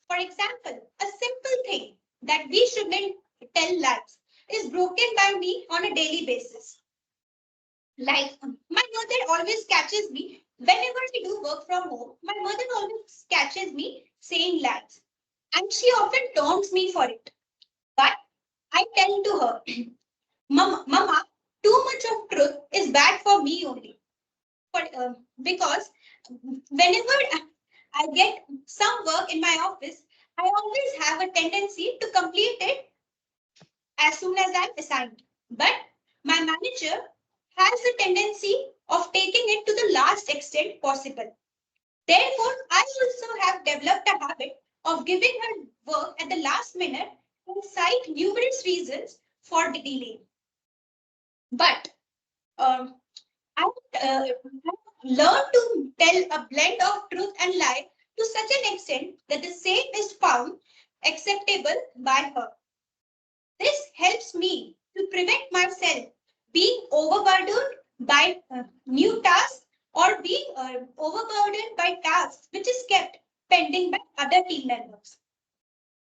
For example, a simple thing that we shouldn't tell lies is broken by me on a daily basis. Like my mother always catches me whenever I do work from home. My mother always catches me saying lies, and she often taunts me for it. But I tell to her, Mama, too much of truth is bad for me only. Because whenever I get some work in my office, I always have a tendency to complete it as soon as I'm assigned. But my manager has a tendency of taking it to the last extent possible. Therefore, I also have developed a habit of giving her work at the last minute and cite numerous reasons for the delay. But um, I learned to tell a blend of truth and lie to such an extent that the same is found acceptable by her. This helps me to prevent myself being overburdened by new tasks or being overburdened by tasks which is kept pending by other team members.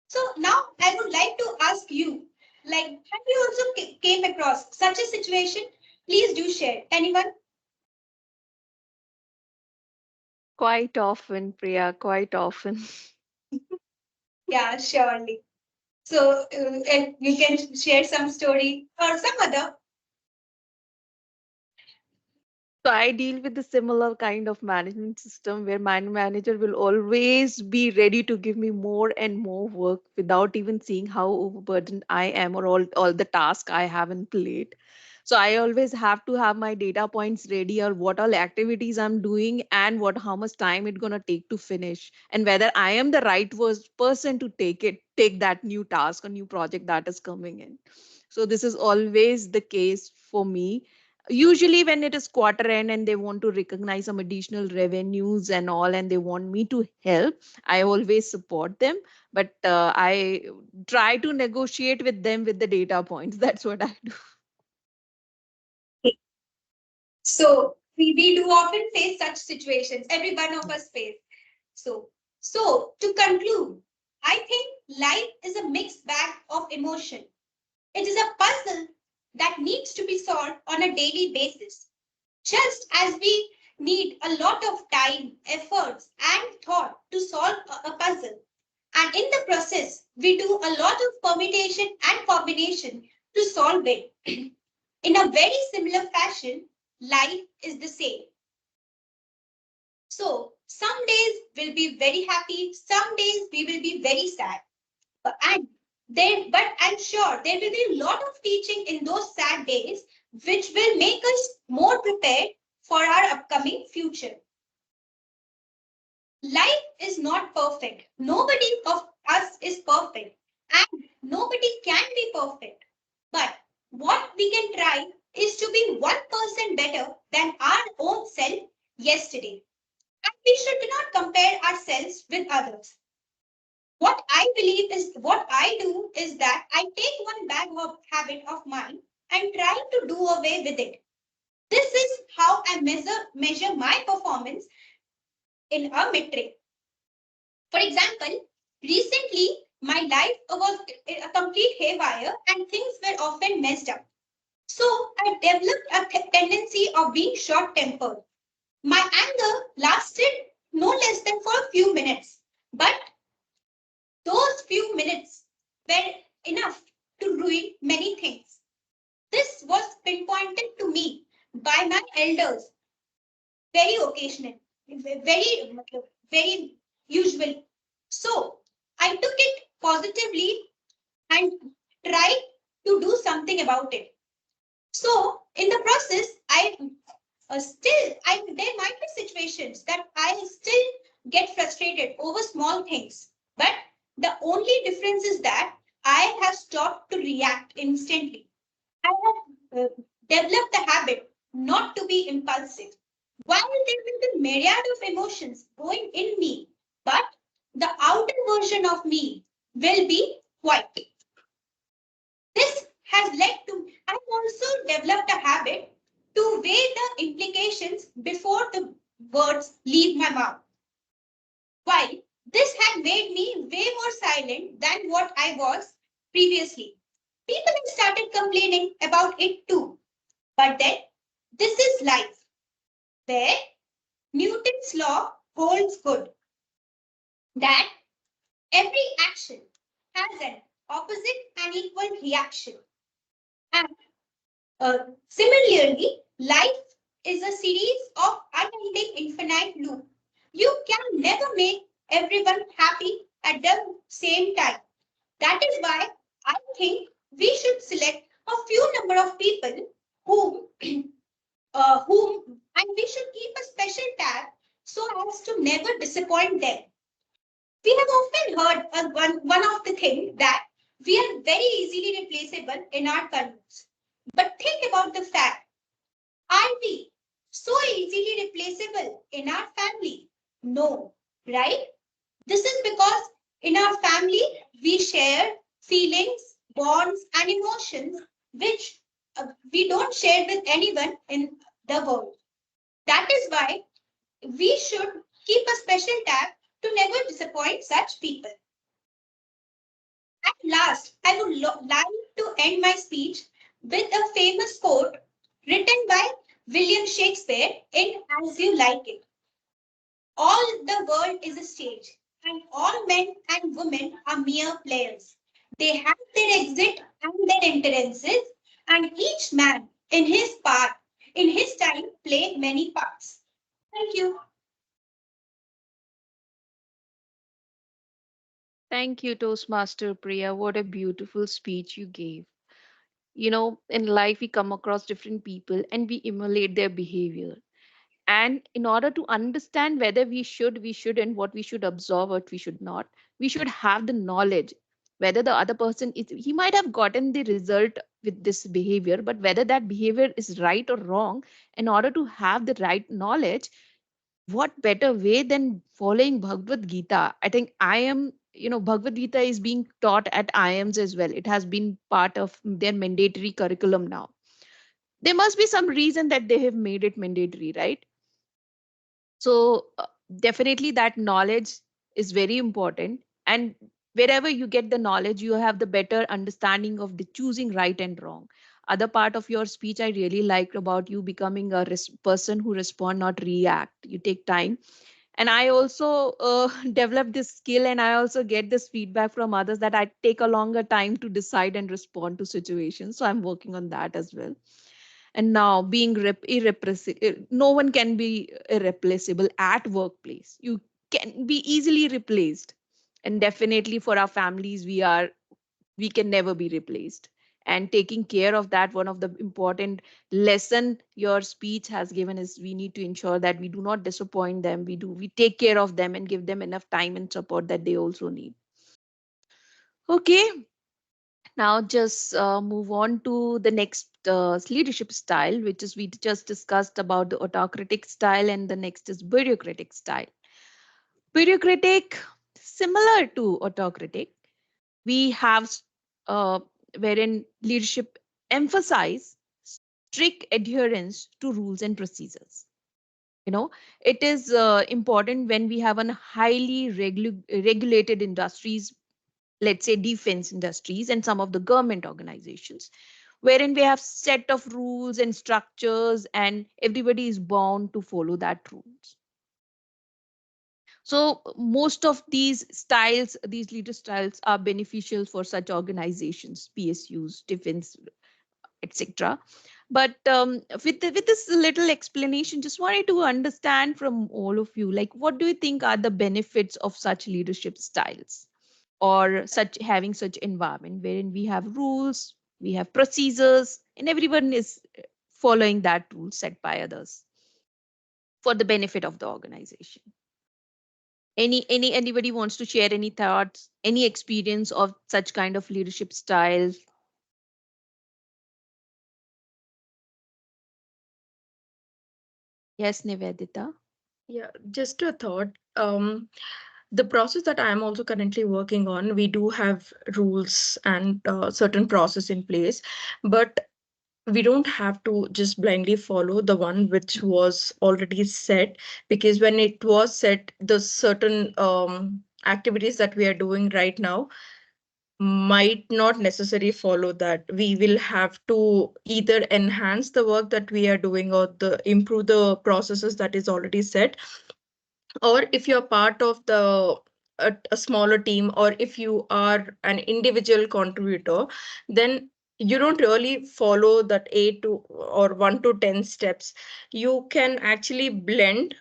So now I would like to ask you, like, have you also came across such a situation? Please do share. Anyone? Quite often, Priya, quite often. Yeah, surely. So you can share some story or some other. So I deal with the similar kind of management system where my manager will always be ready to give me more and more work without even seeing how overburdened I am or all the tasks I have in plate. So I always have to have my data points ready or what all activities I'm doing and what how much time it's gonna take to finish and whether I am the right person to take that new task or new project that is coming in. So this is always the case for me usually when it is quarter end and they want to recognize some additional revenues and all and they want me to help, I always support them, but I try to negotiate with them with the data points. That's what I do. So we do often face such situations. Every one of us face. So to conclude, I think life is a mixed bag of emotion. It is a puzzle that needs to be solved on a daily basis. Just as we need a lot of time, efforts, and thought to solve a puzzle, and in the process, we do a lot of permutation and combination to solve it. In a very similar fashion, life is the same. So some days we'll be very happy, some days we will be very sad. But I'm sure there will be a lot of teaching in those sad days, which will make us more prepared for our upcoming future. Life is not perfect. Nobody of us is perfect, and nobody can be perfect. But what we can try is to be 1% better than our own self yesterday. And we should not compare ourselves with others. What I believe is what I do is that I take one bad habit of mine and try to do away with it. This is how I measure my performance in a metric. For example, recently my life was a complete haywire and things were often messed up. So I developed a tendency of being short-tempered. My anger lasted no less than for a few minutes, but those few minutes were enough to ruin many things. This was pinpointed to me by my elders very occasionally, very usually. So I took it positively and tried to do something about it. So in the process, there might be situations that I still get frustrated over small things, but the only difference is that I have stopped to react instantly. I have developed the habit not to be impulsive. While there will be myriad of emotions going in me, but the outer version of me will be quiet. This has led to, I've also developed a habit to weigh the implications before the words leave my mouth. While this had made me way more silent than what I was previously. People have started complaining about it too. But then, this is life, where Newton's law holds good, that every action has an opposite and equal reaction. And similarly, life is a series of unending infinite loop. You can never make everyone happy at the same time. That is why I think we should select a few number of people whom and we should keep a special tab so as to never disappoint them. We have often heard one of the things that we are very easily replaceable in our careers. But think about the fact, are we so easily replaceable in our family? No, right? This is because in our family, we share feelings, bonds, and emotions which we don't share with anyone in the world. That is why we should keep a special tab to never disappoint such people. At last, I would like to end my speech with a famous quote written by William Shakespeare in As You Like It. All the world is a stage, and all men and women are mere players. They have their exit and their entrances, and each man in his time, play many parts. Thank you. Thank you, Toastmaster Priya. What a beautiful speech you gave. You know, in life, we come across different people and we emulate their behavior. And in order to understand whether we shouldn't, what we should absorb, what we should not, we should have the knowledge whether the other person is, he might have gotten the result with this behavior, but whether that behavior is right or wrong, in order to have the right knowledge, what better way than following Bhagavad Gita? I think Bhagavad Gita is being taught at IIMs as well. It has been part of their mandatory curriculum now. There must be some reason that they have made it mandatory, right? So definitely that knowledge is very important. And wherever you get the knowledge, you have the better understanding of the choosing right and wrong. Other part of your speech I really liked about you becoming a person who respond, not react. You take time. And I also develop this skill, and I also get this feedback from others that I take a longer time to decide and respond to situations. So I'm working on that as well. And now being irrepressible, no one can be irreplaceable at workplace. You can be easily replaced. And definitely for our families, we can never be replaced. And taking care of that, one of the important lesson your speech has given is we need to ensure that we do not disappoint them. We take care of them and give them enough time and support that they also need. Okay, now just move on to the next leadership style, which is we just discussed about the autocratic style, and the next is bureaucratic style. Bureaucratic, similar to autocratic, we have wherein leadership emphasize strict adherence to rules and procedures. You know, it is important when we have a highly regulated industries, let's say defense industries and some of the government organizations, wherein we have set of rules and structures and everybody is bound to follow that rules. So most of these styles, these leader styles are beneficial for such organizations, PSUs, defense, etc. But with this little explanation, just wanted to understand from all of you, like, what do you think are the benefits of such leadership styles, or such having such environment wherein we have rules, we have procedures, and everyone is following that rule set by others for the benefit of the organization? Anybody wants to share any thoughts, any experience of such kind of leadership styles? Yes, Nivedita. Yeah, just a thought. The process that I am also currently working on, we do have rules and certain process in place, but we don't have to just blindly follow the one which was already set, because when it was set, the certain activities that we are doing right now might not necessarily follow that. We will have to either enhance the work that we are doing or improve the processes that is already set, or if you're part of a smaller team, or if you are an individual contributor, then you don't really follow that 8 to or 1 to 10 steps. You can actually blend,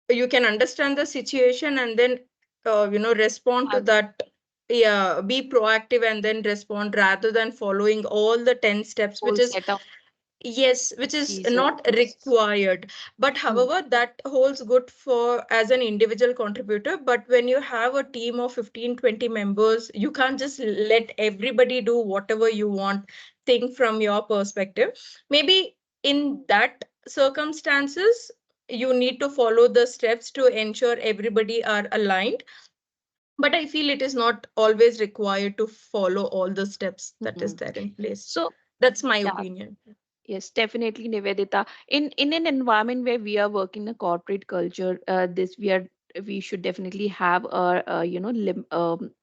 you can understand the situation and then respond to that. Yeah, be proactive and then respond, rather than following all the 10 steps, which Whole is, set of yes, which is these not required. But however, that holds good for as an individual contributor. But when you have a team of 15-20 members, you can't just let everybody do whatever you want, think from your perspective. Maybe in that circumstances, you need to follow the steps to ensure everybody are aligned. But I feel it is not always required to follow all the steps that is there in place. So That's my yeah, opinion. yes, definitely, Nivedita. In an environment where we are working a corporate culture, we should definitely have a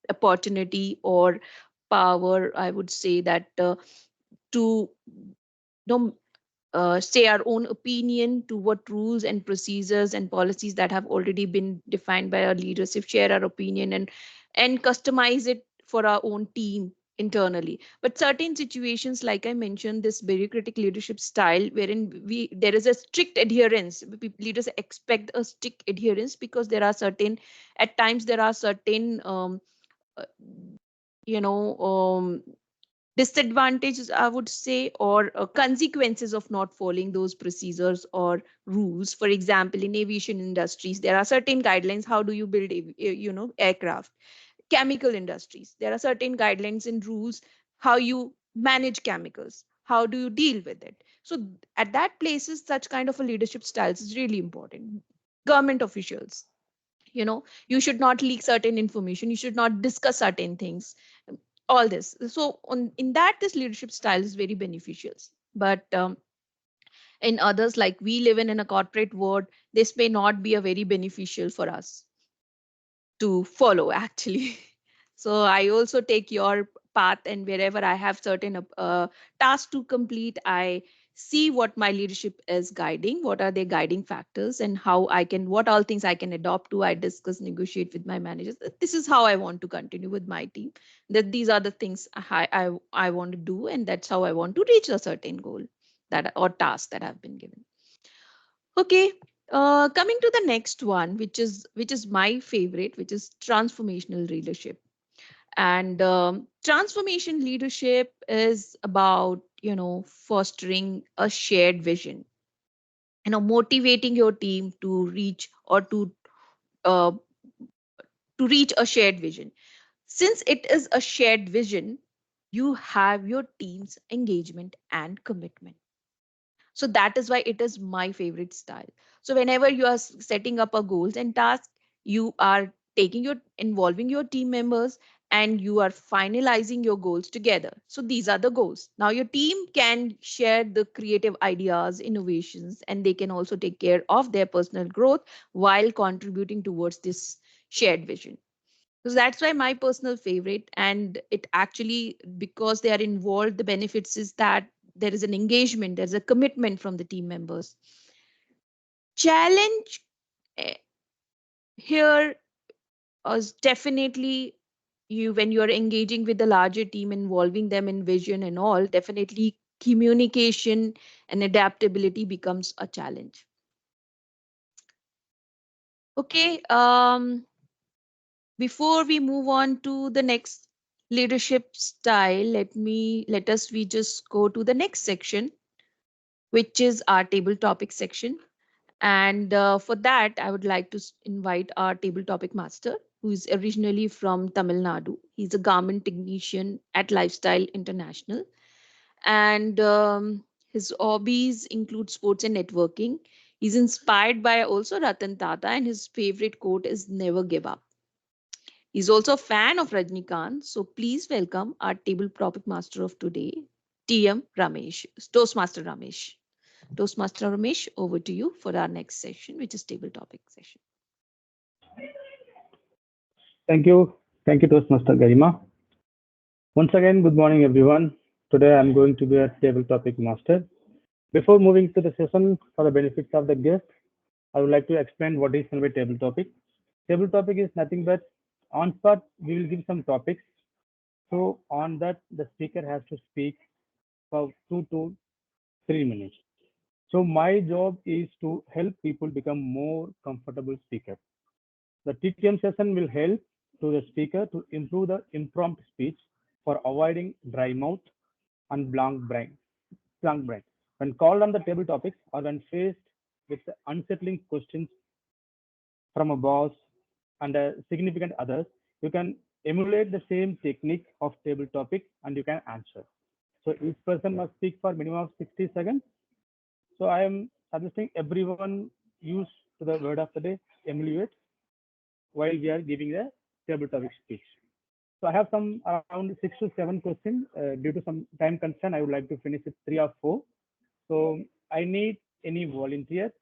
opportunity or power, I would say, that to know say our own opinion to what rules and procedures and policies that have already been defined by our leadership, share our opinion and customize it for our own team internally. But certain situations, like I mentioned, this bureaucratic leadership style, wherein there is a strict adherence. Leaders expect a strict adherence because there are certain, at times there are certain uh, you know disadvantages, I would say, or consequences of not following those procedures or rules. For example, in aviation industries, there are certain guidelines. How do you build aircraft? Chemical industries, there are certain guidelines and rules how you manage chemicals, how do you deal with it. So at that places, such kind of a leadership styles is really important. Government officials, you should not leak certain information, you should not discuss certain things, all this. So in that, this leadership style is very beneficial. But In others, like we live in a corporate world, this may not be a very beneficial for us to follow actually. So I also take your path, and wherever I have certain tasks to complete, I see what my leadership is guiding, what are their guiding factors, and how I can, what all things I can adopt to. I discuss, negotiate with my managers. This is how I want to continue with my team. That these are the things I want to do, and that's how I want to reach a certain goal that or task that I've been given. Okay, coming to the next one, which is my favorite, which is transformational leadership. And transformation leadership is about, fostering a shared vision, motivating your team to reach or uh, to reach a shared vision. Since it is a shared vision, you have your team's engagement and commitment. So that is why it is my favorite style. So whenever you are setting up a goals and task, you are involving your team members, and you are finalizing your goals together. So these are the goals. Now your team can share the creative ideas, innovations, and they can also take care of their personal growth while contributing towards this shared vision. So that's why my personal favorite, and it actually, because they are involved, the benefits is that there is an engagement, there's a commitment from the team members. Challenge eh, here is definitely, when you are engaging with the larger team, involving them in vision and all, definitely communication and adaptability becomes a challenge. Okay, before we move on to the next leadership style, let us we just go to the next section, which is our table topic section. And for that, I would like to invite our table topic master, who is originally from Tamil Nadu. He's a garment technician at Lifestyle International. And his hobbies include sports and networking. He's inspired by also Ratan Tata, and his favorite quote is never give up. He's also a fan of Rajnikant. So please welcome our table topic master of today, TM Ramesh, Toastmaster Ramesh. Toastmaster Ramesh, over to you for our next session, which is table topic session. Thank you. Thank you, Toastmaster Garima. Once again, good morning, everyone. Today, I'm going to be a table topic master. Before moving to the session for the benefits of the guest, I would like to explain what is a table topic. Table topic is nothing but on spot, we will give some topics. So on that, the speaker has to speak for 2 to 3 minutes. So my job is to help people become more comfortable speakers. The TTM session will help to the speaker to improve the impromptu speech for avoiding dry mouth and blank brain. When called on the table topics or when faced with unsettling questions from a boss and a significant others, you can emulate the same technique of table topic and you can answer. So each person must speak for minimum of 60 seconds. So I am suggesting everyone use to the word of the day, emulate, while we are giving the table topic speech. So I have some around 6 to 7 questions. Due to some time constraint, I would like to finish with 3 or 4. So I need any volunteer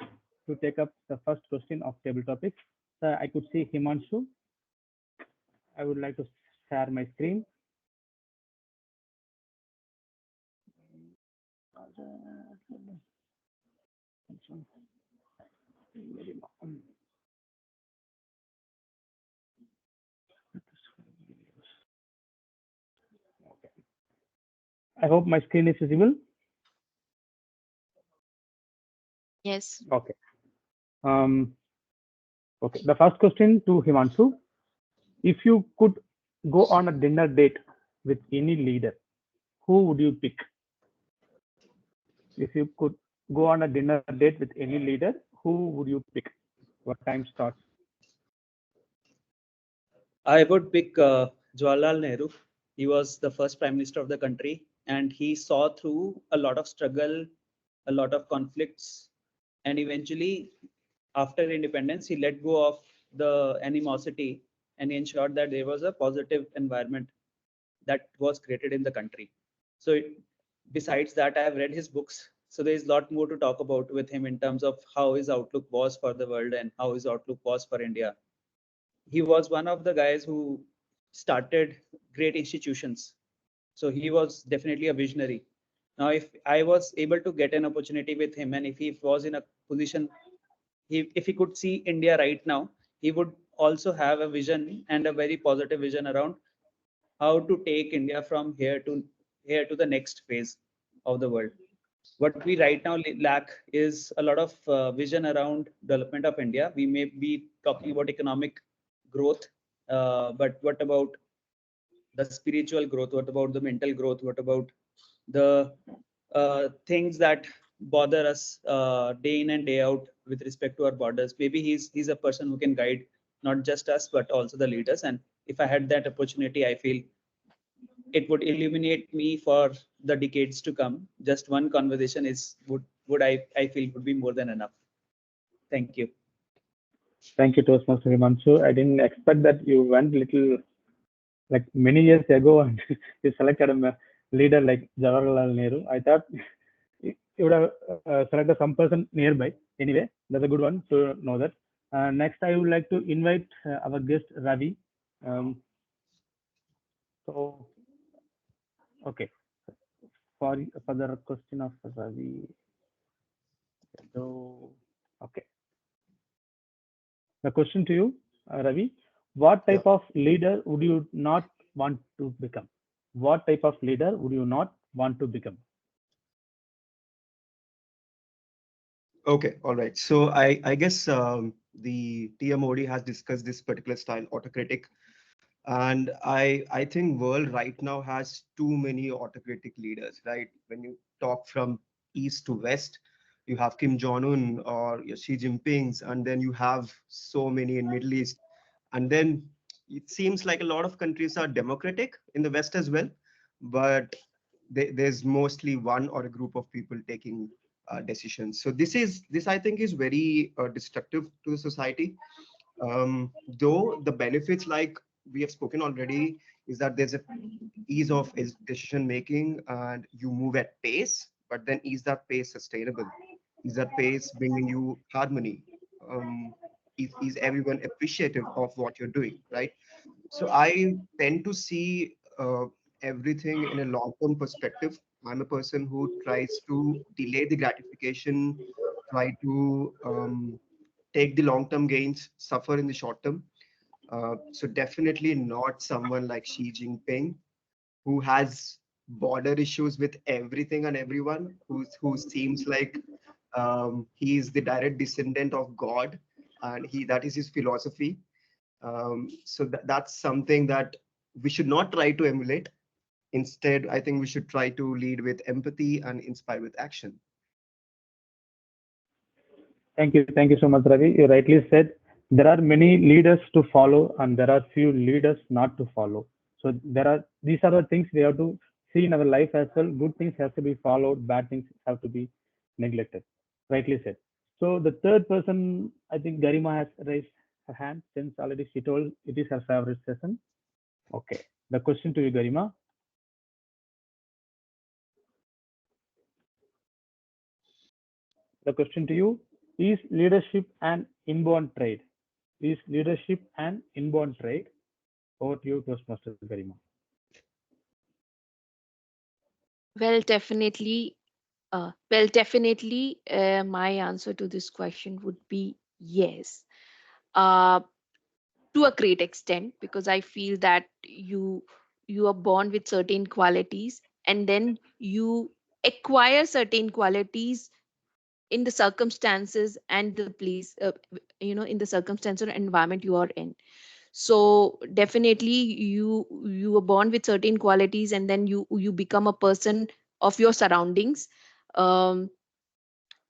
to take up the first question of table topics. So I could see Himanshu. I would like to share my screen. I hope my screen is visible. Yes. Okay. Okay. The first question to Himanshu: if you could go on a dinner date with any leader, who would you pick? If you could go on a dinner date with any leader, who would you pick? What time starts? I would pick Jawaharlal Nehru. He was the first prime minister of the country, and he saw through a lot of struggle, a lot of conflicts, and eventually, after independence, he let go of the animosity and he ensured that there was a positive environment that was created in the country. So, besides that, I have read his books So there is a lot more to talk about with him in terms of how his outlook was for the world and how his outlook was for India. He was one of the guys who started great institutions. So he was definitely a visionary. Now, if I was able to get an opportunity with him, and if he was in a position, if he could see India right now, he would also have a vision and a very positive vision around how to take India from here to the next phase of the world. What we right now lack is a lot of vision around development of India. We may be talking about economic growth, but what about the spiritual growth? What about the mental growth? What about the things that bother us day in and day out with respect to our borders? Maybe he's a person who can guide not just us but also the leaders. And if I had that opportunity, I feel it would illuminate me for the decades to come. Just one conversation is would I feel would be more than enough. Thank you. Thank you, Toastmaster Himanshu. I didn't expect that you went little like many years ago and you selected a leader like Jawaharlal Nehru. I thought you would have selected some person nearby. Anyway, that's a good one to know that. Next, I would like to invite our guest Ravi. So, okay, for the question of Ravi. So, okay, the question to you, Ravi. What type of leader would you not want to become? What type of leader would you not want to become? Okay, all right. So I guess the TMOD has discussed this particular style, autocratic, and I think world right now has too many autocratic leaders, right? When you talk from east to west, you have Kim Jong Un or your Xi Jinping's, and then you have so many in Middle East, and then it seems like a lot of countries are democratic in the west as well, but there's mostly one or a group of people taking decisions. So this I think is very destructive to the society. Though the benefits, like we have spoken already, is that there's a ease of decision making and you move at pace, but then is that pace sustainable? Is that pace bringing you harmony? Is everyone appreciative of what you're doing, right? So I tend to see everything in a long-term perspective. I'm a person who tries to delay the gratification, try to take the long-term gains, suffer in the short term. So definitely not someone like Xi Jinping, who has border issues with everything and everyone, who seems like he is the direct descendant of God, and that is his philosophy. So that's something that we should not try to emulate. Instead, I think we should try to lead with empathy and inspire with action. Thank you so much, Ravi. You rightly said there are many leaders to follow and there are few leaders not to follow. So these are the things we have to see in our life as well. Good things have to be followed, bad things have to be neglected. Rightly said. So the third person, I think Garima has raised her hand since already she told it is her favorite session. Okay. The question to you, Garima. The question to you, is leadership an inborn trait? Is leadership an inborn trait? Over to you, Toastmaster Garima. Well, definitely. Well, definitely, my answer to this question would be yes. Uh, to a great extent, because I feel that you are born with certain qualities, and then you acquire certain qualities in the circumstances and the place, in the circumstance or environment you are in. So definitely you are born with certain qualities, and then you become a person of your surroundings. um,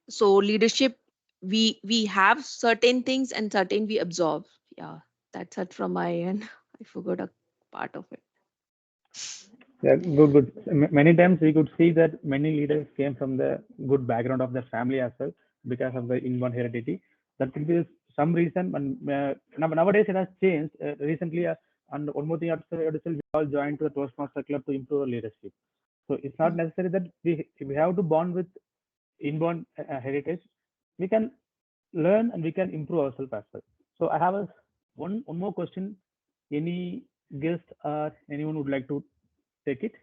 so leadership, we have certain things and certain we absorb. Yeah, that's it from my end. I forgot a part of it. Yeah, good. Many times we could see that many leaders came from the good background of their family as well because of the inborn heredity. That could be some reason. And nowadays it has changed. Recently, and one more thing, we all joined to the Toastmaster Club to improve our leadership. So it's not necessary that we have to bond with inborn heritage, we can learn and we can improve ourselves as well. So I have one more question. Any guest or anyone would like to take it?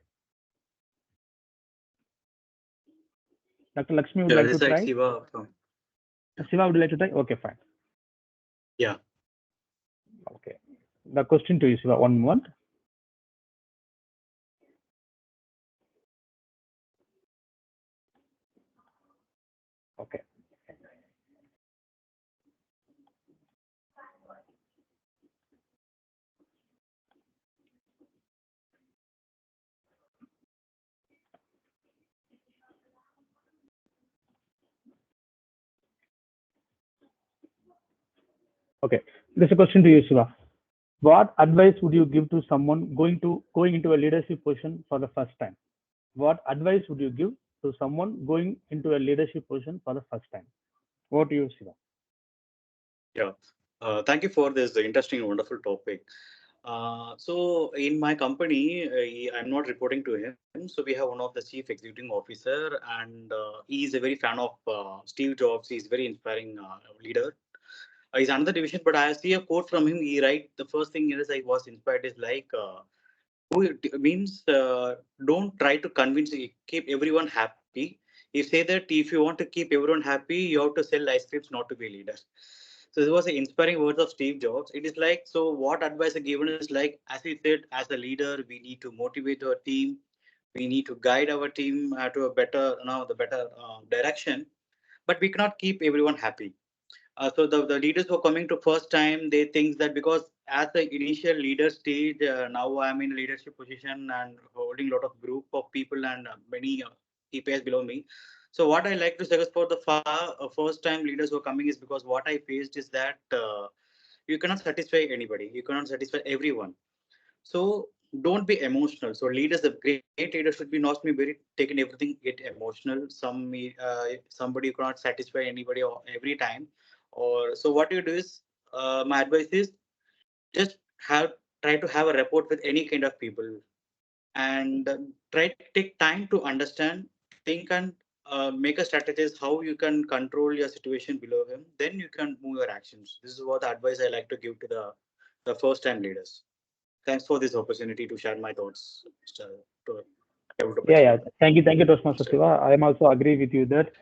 Dr. Lakshmi would like to try. Siva, Siva, would you like to try? Okay, fine. Yeah. Okay. The question to you, Siva, one moment. Okay. Okay. There's a question to you, Siva. What advice would you give to someone going into a leadership position for the first time? What advice would you give to someone going into a leadership position for the first time? What do you, Siva? Yeah. Thank you for this interesting, wonderful topic. So in my company, I'm not reporting to him. So we have one of the chief executive officer, and he is a very fan of Steve Jobs. He's very inspiring leader. He's another division, but I see a quote from him. He write the first thing is I was inspired is like who it means don't try to convince keep everyone happy. He say that if you want to keep everyone happy, you have to sell ice creams, not to be a leader. So this was the inspiring words of Steve Jobs. It is like, so what advice are given is like, as he said, as a leader, we need to motivate our team. We need to guide our team to a better, the better direction. But we cannot keep everyone happy. So the leaders who are coming to first time, they think that because at the initial leader stage, now I'm in a leadership position and holding a lot of group of people and many KPIs below me. So what I like to suggest for the first time leaders who are coming is because what I faced is that you cannot satisfy anybody. You cannot satisfy everyone. So don't be emotional. So leaders, the great leaders should be not be very taken everything get emotional. Somebody cannot satisfy anybody or every time. Or so what you do is my advice is just try to have a rapport with any kind of people and try to take time to understand, think and make a strategy how you can control your situation below him. Then you can move your actions. This is what the advice I like to give to the first time leaders. Thanks for this opportunity to share my thoughts, Mr. Yeah. Thank you, Toastmaster Siva. I am also agree with you that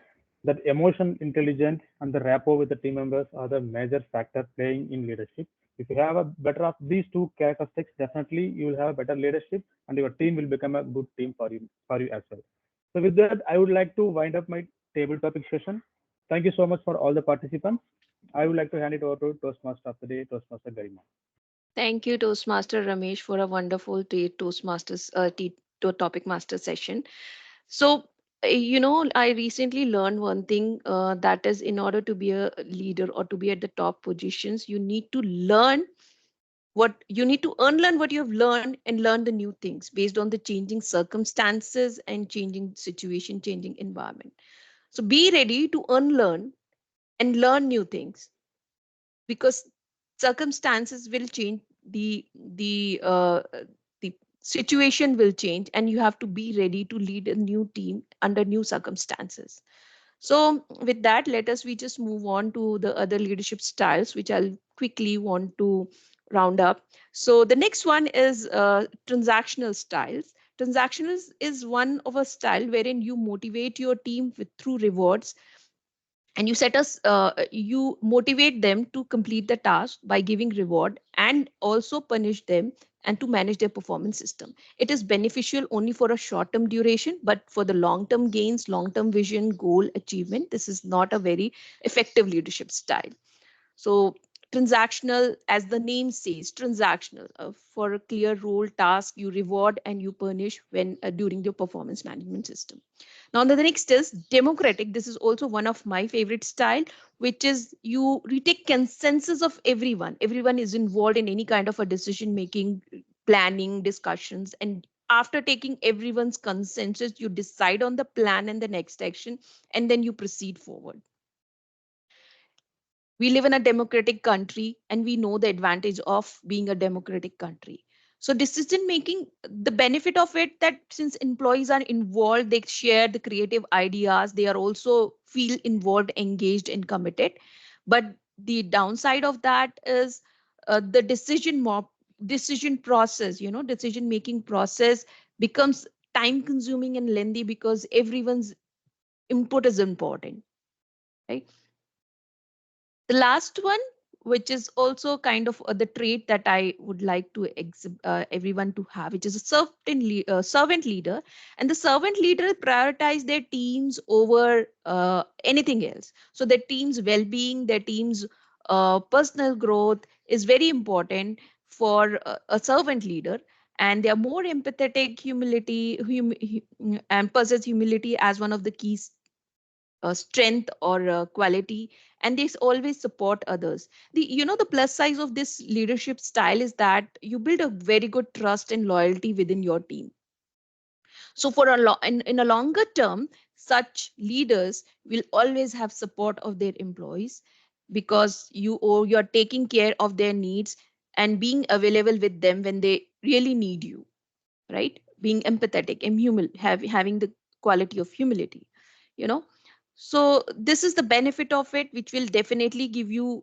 emotion intelligence and the rapport with the team members are the major factor playing in leadership. If you have a better of these two characteristics, definitely you will have a better leadership and your team will become a good team for you as well. So with that, I would like to wind up my table topic session. Thank you so much for all the participants. I would like to hand it over to Toastmaster of the day, Toastmaster Garima. Thank you, Toastmaster Ramesh, for a wonderful Toastmasters topic master session. So, I recently learned one thing that is, in order to be a leader or to be at the top positions, you need to unlearn what you have learned and learn the new things based on the changing circumstances and changing situation, changing environment. So, be ready to unlearn and learn new things because circumstances will change, the situation will change, and you have to be ready to lead a new team under new circumstances. So with that, we just move on to the other leadership styles, which I'll quickly want to round up. So the next one is transactional styles. Transactional is one of a style wherein you motivate your team through rewards, and you motivate them to complete the task by giving reward and also punish them and to manage their performance system. It is beneficial only for a short term duration, but for the long term gains, long term vision, goal achievement, this is not a very effective leadership style. So transactional, as the name says, transactional. For a clear role task, you reward and you punish when during your performance management system. Now the next is democratic. This is also one of my favorite style, which is you retake consensus of everyone. Everyone is involved in any kind of a decision making, planning, discussions, and after taking everyone's consensus, you decide on the plan and the next action, and then you proceed forward. We live in a democratic country and we know the advantage of being a democratic country. So decision making, the benefit of it, that since employees are involved, they share the creative ideas, they are also feel involved, engaged and committed. But the downside of that is the decision process, decision making process becomes time consuming and lengthy because everyone's input is important, right? The last one, which is also kind of the trait that I would like to everyone to have, which is a servant leader. And the servant leader prioritize their teams over anything else. So their team's well-being, their team's personal growth is very important for a servant leader. And they are more empathetic, and possess humility as one of the keys strength or quality, and they always support others. The plus size of this leadership style is that you build a very good trust and loyalty within your team. So for in a longer term, such leaders will always have support of their employees, because you're taking care of their needs and being available with them when they really need you, right? Being empathetic and having the quality of humility, you know. So this is the benefit of it, which will definitely give you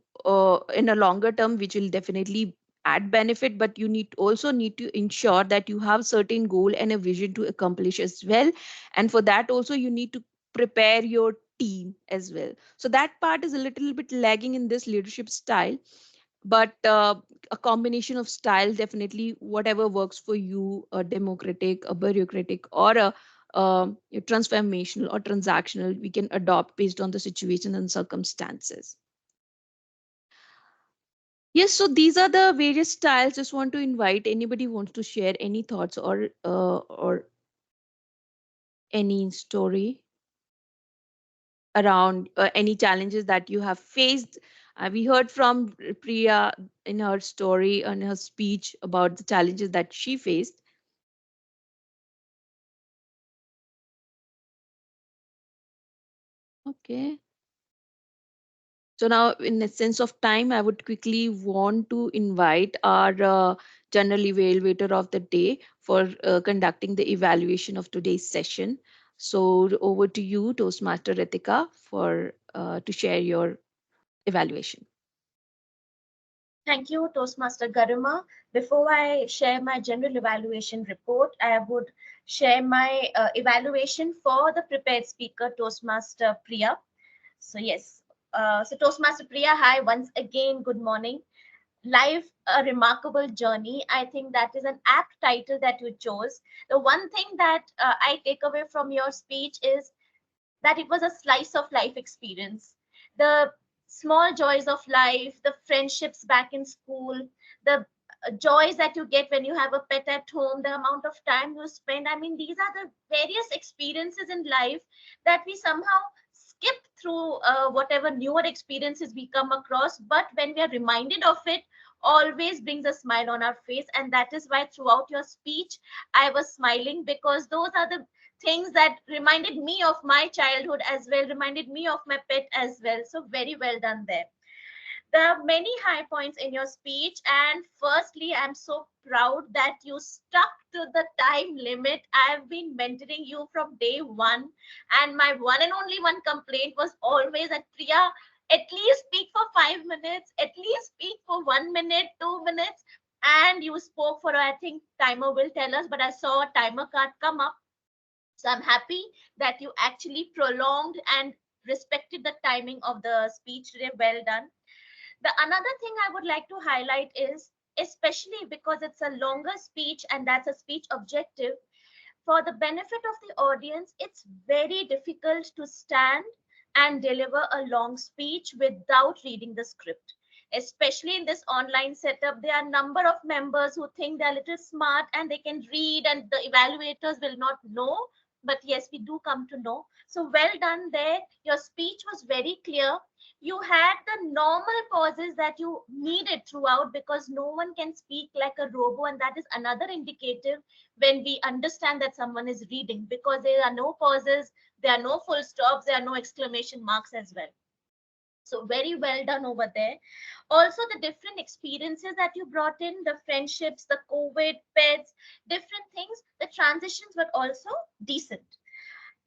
in a longer term, which will definitely add benefit. But you also need to ensure that you have certain goal and a vision to accomplish as well. And for that also you need to prepare your team as well. So that part is a little bit lagging in this leadership style. But a combination of style, definitely whatever works for you, a democratic, a bureaucratic, or a transformational or transactional, we can adopt based on the situation and circumstances. Yes, so these are the various styles. Just want to invite anybody who wants to share any thoughts or any story around any challenges that you have faced. We heard from Priya in her story, in her speech, about the challenges that she faced. Okay. So now, in the sense of time, I would quickly want to invite our general evaluator of the day for conducting the evaluation of today's session. So over to you, Toastmaster Ritika, for to share your evaluation. Thank you, Toastmaster Garima. Before I share my general evaluation report, I would share my evaluation for the prepared speaker, Toastmaster Priya. So yes, so Toastmaster Priya, hi, once again, good morning. Life, a remarkable journey. I think that is an apt title that you chose. The one thing that I take away from your speech is that it was a slice of life experience. The small joys of life, the friendships back in school, the joys that you get when you have a pet at home, the amount of time you spend. I mean, these are the various experiences in life that we somehow skip through whatever newer experiences we come across. But when we are reminded of it, always brings a smile on our face. And that is why throughout your speech, I was smiling, because those are the things that reminded me of my childhood as well, reminded me of my pet as well. So very well done there. There are many high points in your speech. And firstly, I'm so proud that you stuck to the time limit. I've been mentoring you from day one. And my one and only one complaint was always that, Priya, at least speak for 5 minutes, at least speak for 1 minute, 2 minutes. And you spoke for, I think timer will tell us, but I saw a timer card come up. So I'm happy that you actually prolonged and respected the timing of the speech today. Well done. The another thing I would like to highlight is, especially because it's a longer speech and that's a speech objective, for the benefit of the audience, it's very difficult to stand and deliver a long speech without reading the script. Especially in this online setup, there are a number of members who think they're a little smart and they can read, and the evaluators will not know. But yes, we do come to know. So well done there. Your speech was very clear. You had the normal pauses that you needed throughout, because no one can speak like a robo, and that is another indicative when we understand that someone is reading, because there are no pauses, there are no full stops, there are no exclamation marks as well. So very well done over there. Also, the different experiences that you brought in, the friendships, the COVID, pets, different things, the transitions were also decent.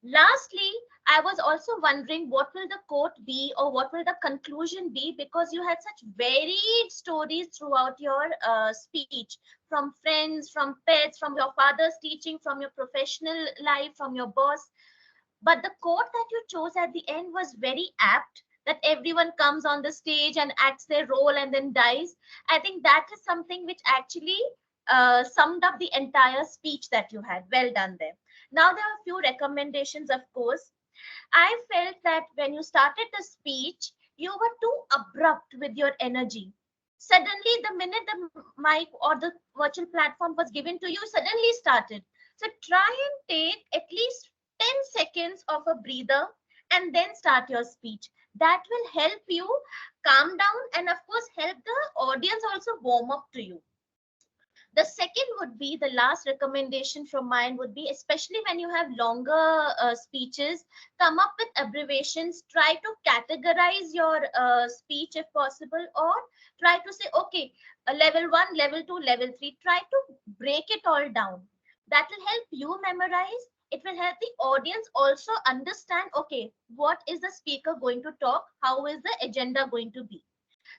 Lastly, I was also wondering what will the quote be or what will the conclusion be, because you had such varied stories throughout your speech, from friends, from pets, from your father's teaching, from your professional life, from your boss. But the quote that you chose at the end was very apt, that everyone comes on the stage and acts their role and then dies. I think that is something which actually summed up the entire speech that you had. Well done there. Now, there are a few recommendations, of course. I felt that when you started the speech, you were too abrupt with your energy. Suddenly, the minute the mic or the virtual platform was given to you, suddenly started. So try and take at least 10 seconds of a breather and then start your speech. That will help you calm down and, of course, help the audience also warm up to you. The second would be, the last recommendation from mine would be, especially when you have longer speeches, come up with abbreviations. Try to categorize your speech if possible, or try to say, okay, level 1, level 2, level 3. Try to break it all down. That will help you memorize. It will help the audience also understand, okay, what is the speaker going to talk? How is the agenda going to be?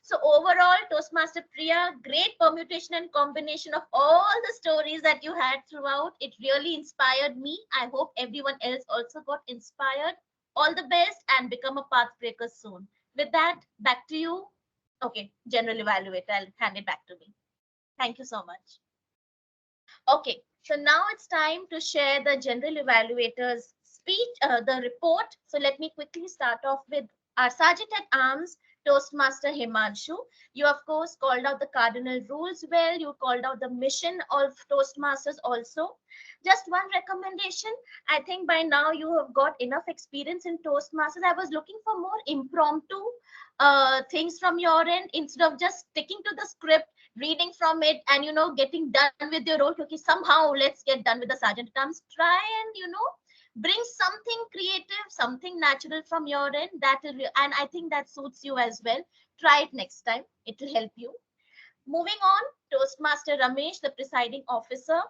So overall, Toastmaster Priya, great permutation and combination of all the stories that you had throughout. It really inspired me. I hope everyone else also got inspired. All the best and become a path breaker soon. With that, back to you. Okay, general evaluator, I'll hand it back to me. Thank you so much. Okay, so now it's time to share the general evaluator's speech, the report. So let me quickly start off with our Sergeant at Arms, Toastmaster Himanshu. You, of course, called out the cardinal rules well. You called out the mission of Toastmasters also. Just one recommendation. I think by now you have got enough experience in Toastmasters. I was looking for more impromptu things from your end instead of just sticking to the script, reading from it, and getting done with your role. Because somehow let's get done with the sergeant comes. Try and bring something creative, something natural from your end. And I think that suits you as well. Try it next time. It will help you. Moving on, Toastmaster Ramesh, the presiding officer.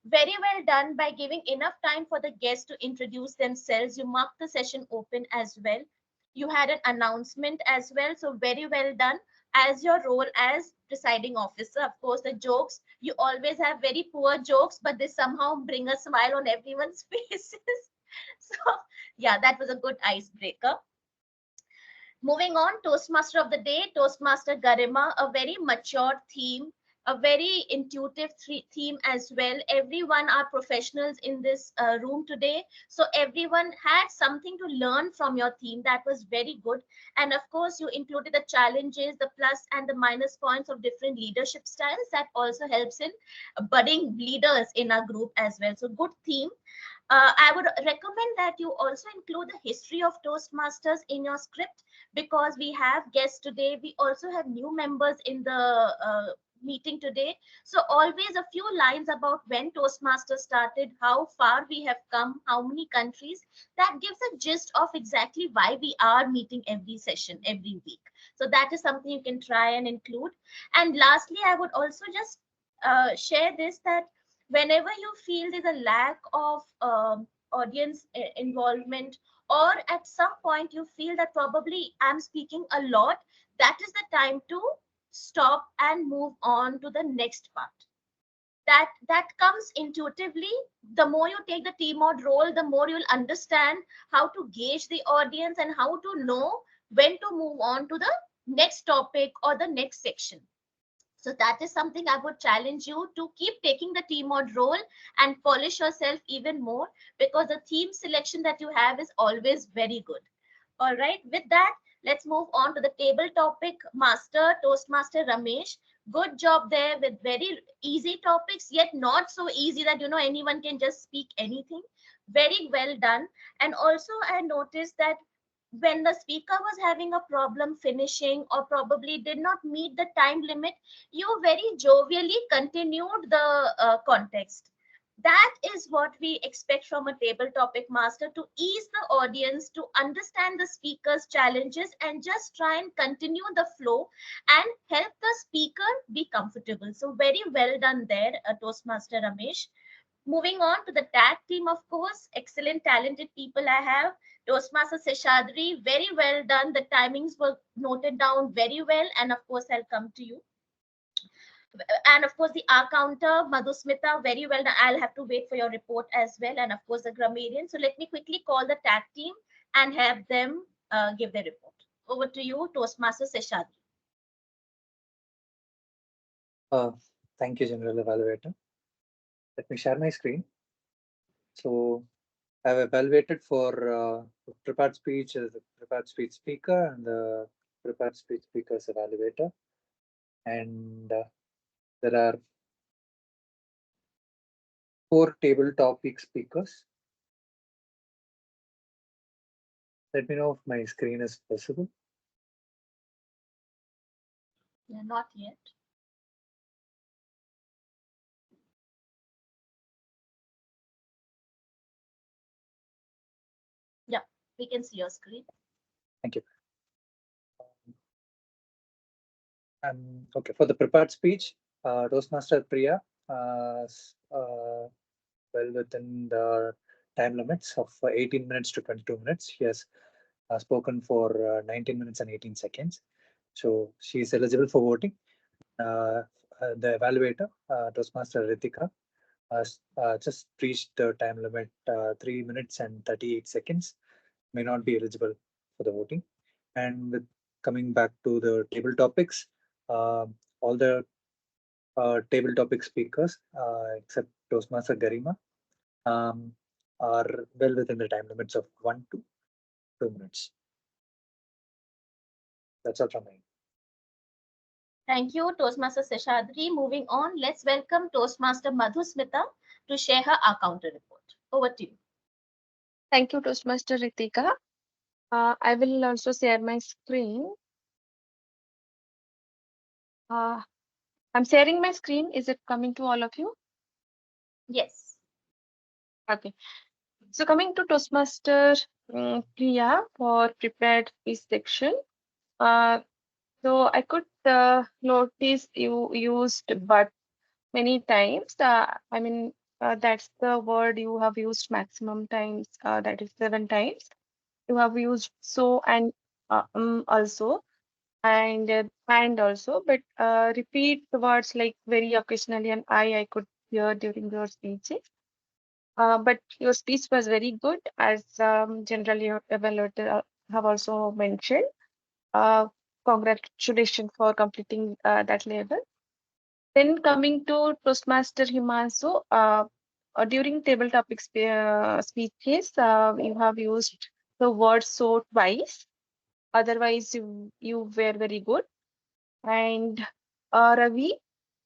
Very well done by giving enough time for the guests to introduce themselves. You marked the session open as well. You had an announcement as well. So very well done as your role as presiding officer. Of course, the jokes, you always have very poor jokes, but they somehow bring a smile on everyone's faces. So yeah, that was a good icebreaker. Moving on, Toastmaster of the Day, Toastmaster Garima, a very mature theme, a very intuitive theme as well. Everyone are professionals in this room today. So everyone had something to learn from your theme. That was very good. And of course, you included the challenges, the plus and the minus points of different leadership styles. That also helps in budding leaders in our group as well. So good theme. I would recommend that you also include the history of Toastmasters in your script, because we have guests today. We also have new members in the meeting today. So always a few lines about when Toastmasters started, how far we have come, how many countries. That gives a gist of exactly why we are meeting every session, every week. So that is something you can try and include. And lastly, I would also just share this, that whenever you feel there's a lack of audience involvement, or at some point you feel that probably I'm speaking a lot, that is the time to stop and move on to the next part. That comes intuitively. The more you take the TMOD role, the more you'll understand how to gauge the audience and how to know when to move on to the next topic or the next section. So that is something I would challenge you to keep taking the TMOD role and polish yourself even more, because the theme selection that you have is always very good. All right, with that, let's move on to the table topic master, Toastmaster Ramesh. Good job there with very easy topics, yet not so easy that anyone can just speak anything. Very well done. And also I noticed that when the speaker was having a problem finishing or probably did not meet the time limit, you very jovially continued the context. That is what we expect from a table topic master, to ease the audience, to understand the speaker's challenges and just try and continue the flow and help the speaker be comfortable. So very well done there, Toastmaster Ramesh. Moving on to the tag team, of course, excellent, talented people I have. Toastmaster Seshadri, very well done. The timings were noted down very well. And of course, I'll come to you. And of course, the R counter, Madhusmita, very well done. I'll have to wait for your report as well. And of course, the grammarian. So let me quickly call the tag team and have them give their report. Over to you, Toastmaster Seshadri. Thank you, General Evaluator. Let me share my screen. So I've evaluated for prepared speech as the prepared speech speaker and the prepared speech speaker's evaluator. And there are 4 table topic speakers. Let me know if my screen is visible. Yeah, not yet. Yeah, we can see your screen. Thank you. Okay, for the prepared speech, Toastmaster Priya, well within the time limits of 18 minutes to 22 minutes. She has spoken for 19 minutes and 18 seconds. So she is eligible for voting. The evaluator, Toastmaster Ritika, just reached the time limit 3 minutes and 38 seconds, may not be eligible for the voting. And with coming back to the table topics, all the table topic speakers, except Toastmaster Garima, are well within the time limits of 1 to 2 minutes. That's all from me. Thank you, Toastmaster Seshadri. Moving on, let's welcome Toastmaster Madhusmita to share her counter report. Over to you. Thank you, Toastmaster Ritika. I will also share my screen. I'm sharing my screen. Is it coming to all of you? Yes. Okay. So coming to Toastmaster Priya for prepared speech section. So I could notice you used but many times. I mean, that's the word you have used maximum times. That is 7 times. You have used so and also and also, but repeat the words like very occasionally and I could hear during your speeches. But your speech was very good, as generally evaluator have also mentioned. Congratulations for completing that level. Then coming to Toastmaster Himansu, during table topic speeches, you have used the word so twice. Otherwise, you were very good. And Ravi,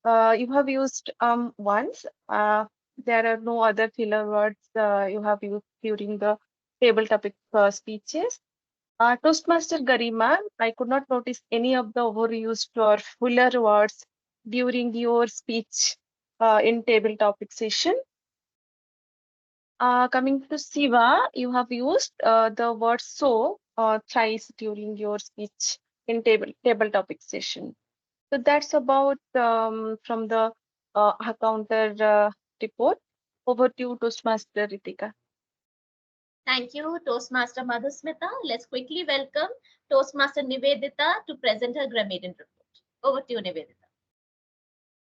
you have used once. There are no other filler words you have used during the table topic speeches. Toastmaster Garima, I could not notice any of the overused or fuller words during your speech in table topic session. Coming to Siva, you have used the word so thrice during your speech in table topic session. So that's about from the counter report. Over to you, Toastmaster Ritika. Thank you, Toastmaster Madhusmita. Let's quickly welcome Toastmaster Nivedita to present her grammarian report. Over to you, Nivedita.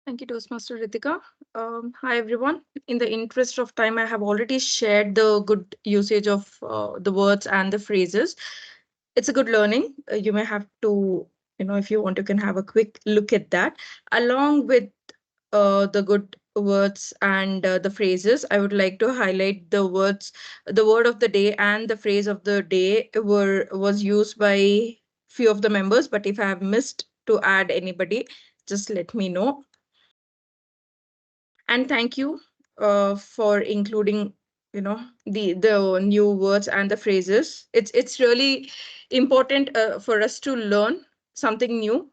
Thank you, Toastmaster Ritika. Hi, everyone. In the interest of time, I have already shared the good usage of the words and the phrases. It's a good learning. You may have to, if you want, you can have a quick look at that. Along with the good words and the phrases, I would like to highlight the words. The word of the day and the phrase of the day was used by few of the members, but if I have missed to add anybody, just let me know. And thank you for including the new words and the phrases. It's really important for us to learn something new,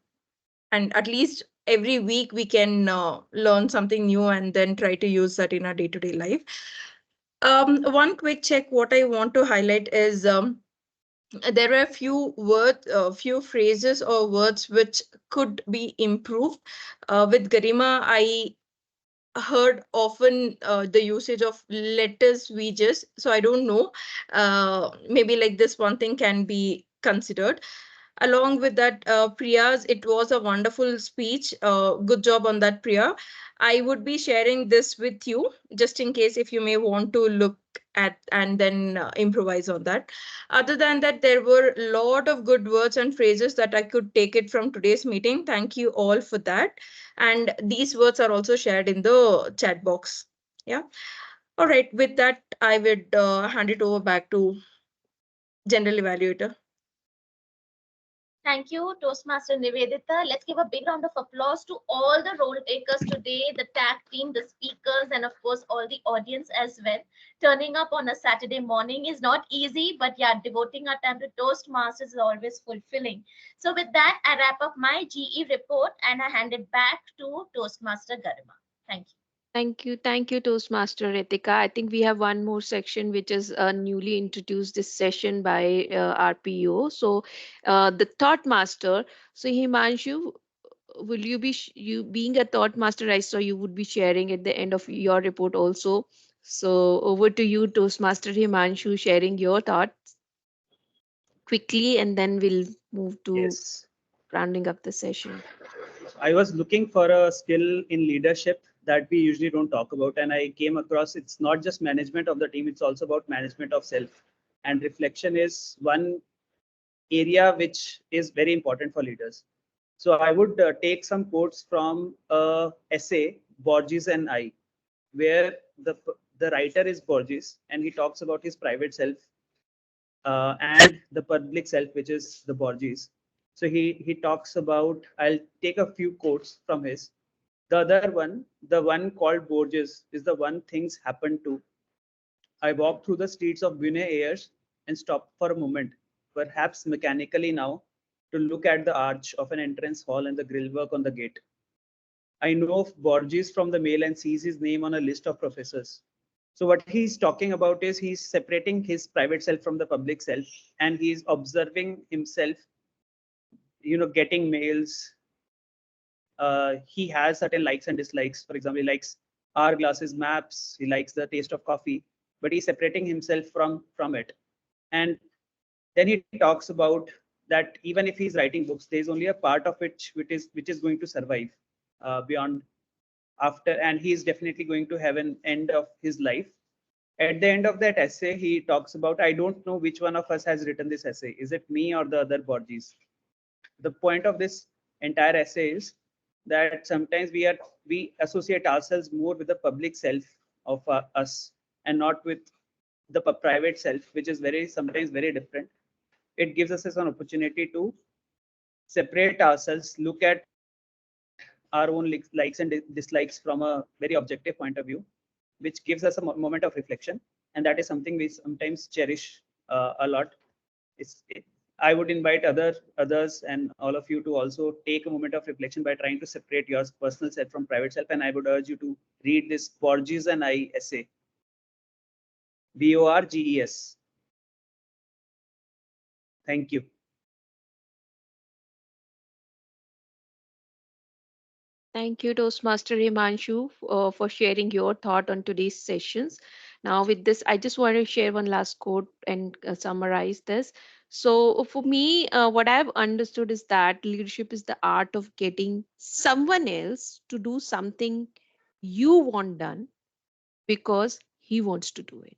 and at least every week we can learn something new and then try to use that in our day-to-day life. One quick check what I want to highlight is there are a few words, few phrases or words which could be improved. With Garima, I heard often the usage of letters we just, so I don't know, maybe like this one thing can be considered. Along with that, Priya's, it was a wonderful speech. Good job on that, Priya. I would be sharing this with you just in case if you may want to look at and then improvise on that. Other than that, there were a lot of good words and phrases that I could take it from today's meeting. Thank you all for that. And these words are also shared in the chat box. Yeah. All right. With that, I would hand it over back to General Evaluator. Thank you, Toastmaster Nivedita. Let's give a big round of applause to all the role takers today, the tag team, the speakers, and of course, all the audience as well. Turning up on a Saturday morning is not easy, but yeah, devoting our time to Toastmasters is always fulfilling. So with that, I wrap up my GE report and I hand it back to Toastmaster Garima. Thank you. Thank you, Toastmaster Ritika. I think we have one more section which is newly introduced this session by our PO. So, the Thought Master. So, Himanshu, will you be you being a Thought Master? I saw you would be sharing at the end of your report also. So, over to you, Toastmaster Himanshu, sharing your thoughts quickly, and then we'll move to Yes. rounding up the session. I was looking for a skill in leadership that we usually don't talk about, and I came across it's not just management of the team, it's also about management of self. And reflection is one area which is very important for leaders. So I would take some quotes from a essay, Borges and I, where the writer is Borges, and he talks about his private self and the public self, which is the Borges. So he talks about, I'll take a few quotes from his. The other one, the one called Borges, is the one things happen to. I walk through the streets of Buenos Aires and stop for a moment, perhaps mechanically now, to look at the arch of an entrance hall and the grillwork on the gate. I know of Borges from the mail and sees his name on a list of professors. So what he's talking about is he's separating his private self from the public self, and he's observing himself, getting mails. He has certain likes and dislikes. For example, he likes R glasses maps, he likes the taste of coffee, but he's separating himself from it. And then he talks about that even if he's writing books, there's only a part of it which is going to survive beyond after, and he's definitely going to have an end of his life. At the end of that essay, he talks about, I don't know which one of us has written this essay. Is it me or the other Borges? The point of this entire essay is that sometimes we associate ourselves more with the public self of us and not with the private self, which is sometimes very different. It gives us an opportunity to separate ourselves, look at our own likes and dislikes from a very objective point of view, which gives us a moment of reflection, and that is something we sometimes cherish a lot. I would invite others and all of you to also take a moment of reflection by trying to separate your personal self from private self, and I would urge you to read this Borges and I essay. Borges. Thank you. Thank you, Toastmaster Himanshu, for sharing your thought on today's sessions. Now, with this, I just want to share one last quote and summarize this. So, for me, what I've understood is that leadership is the art of getting someone else to do something you want done because he wants to do it.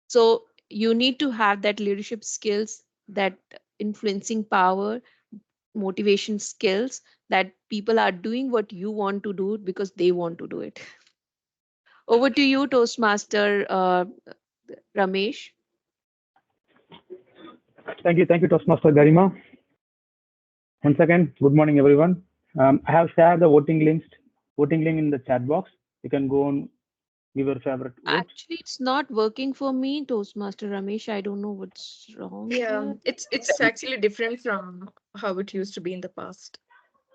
So, you need to have that leadership skills, that influencing power, motivation skills, that people are doing what you want to do because they want to do it. Over to you, Toastmaster Ramesh. Thank you, Toastmaster Garima. Once again, good morning, everyone. I have shared the voting link in the chat box. You can go and give your favorite vote. Actually, it's not working for me, Toastmaster Ramesh. I don't know what's wrong. Yeah, here. it's actually different from how it used to be in the past.